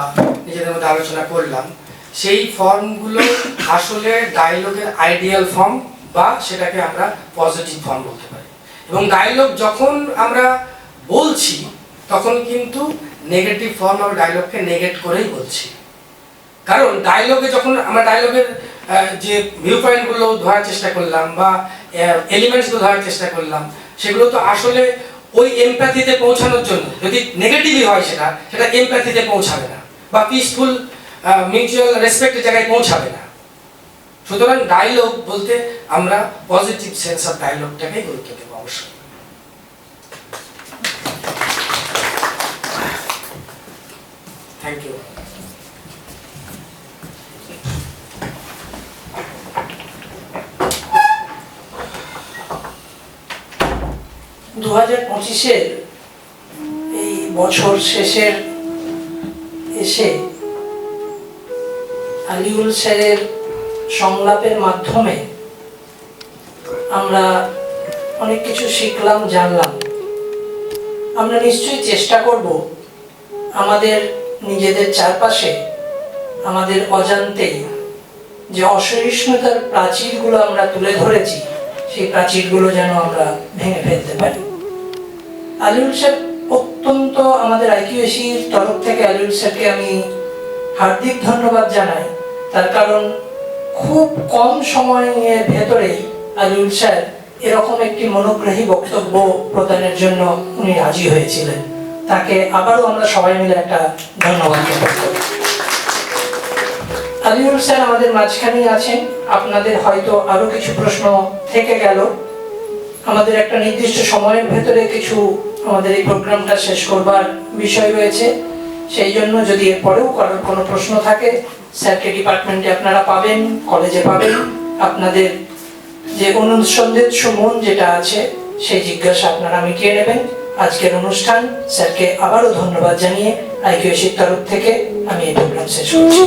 নিজেদের মধ্যে আলোচনা করলাম, সেই ফর্মগুলো আসলে ডায়লগের আইডিয়াল ফর্ম বা সেটাকে আমরা পজিটিভ ফর্ম বলতে পারি। এবং ডায়লগ যখন আমরা বলছি তখন কিন্তু নেগেটিভ ফর্ম আমরা ডায়লগকে নেগেট করেই বলছি, কারণ ডায়লগে যখন আমরা ডায়লগের যে ভিউ পয়েন্টগুলো ধরার চেষ্টা করলাম বা এলিমেন্টসগুলো ধরার চেষ্টা করলাম, সেগুলো তো আসলে ওই এমপ্যাথিতে পৌঁছানোর জন্য, যদি নেগেটিভই হয় সেটা এমপ্যাথিতে পৌঁছাবে না বা পিসফুল মিউচুয়াল রেসপেক্টের জায়গায় পৌঁছাবে না। সুতরাং ডায়লগ বলতে আমরা পজিটিভ সেন্স অফ ডায়লগটাকেই গুরুত্ব দেবো অবশ্যই। Thank you. দু 2025-এর এই বছর শেষের এসে আলিউল স্যারের সংলাপের মাধ্যমে আমরা অনেক কিছু শিখলাম, জানলাম। আমরা নিশ্চয়ই চেষ্টা করব আমাদের নিজেদের চারপাশে আমাদের অজান্তেই যে অসহিষ্ণুতার প্রাচীরগুলো আমরা তুলে ধরেছি, সেই প্রাচীরগুলো যেন আমরা ভেঙে ফেলতে পারি। আলিউল স্যার অত্যন্ত, আমাদের আইকিউএসির তরফ থেকে আলিউল স্যারকে আমি হার্দিক ধন্যবাদ জানাই। তার কারণ খুব কম সময়ের ভেতরেই আলিউল স্যার এরকম একটি মনোগ্রাহী বক্তব্য প্রদানের জন্য উনি রাজি হয়েছিলেন। তাকে আবারও আমরা সবাই মিলে একটা ধন্যবাদ জ্ঞাপন করি। আলিউল স্যার আমাদের মাঝখানেই আছেন। আপনাদের হয়তো আরো কিছু প্রশ্ন থেকে গেল। আমাদের একটা নির্দিষ্ট সময়ের ভেতরে কিছু আমাদের এই প্রোগ্রামটা শেষ করবার বিষয় রয়েছে। সেই জন্য যদি এরপরেও কারোর কোনো প্রশ্ন থাকে, স্যারকে ডিপার্টমেন্টে আপনারা পাবেন, কলেজে পাবেন। আপনাদের যে অনুসন্ধিৎসু মন যেটা আছে সেই জিজ্ঞাসা আপনারা মিটিয়ে নেবেন। আজকের অনুষ্ঠান স্যারকে আবারও ধন্যবাদ জানিয়ে আইকিউএসির তরফ থেকে আমি এই প্রোগ্রাম শেষ করছি।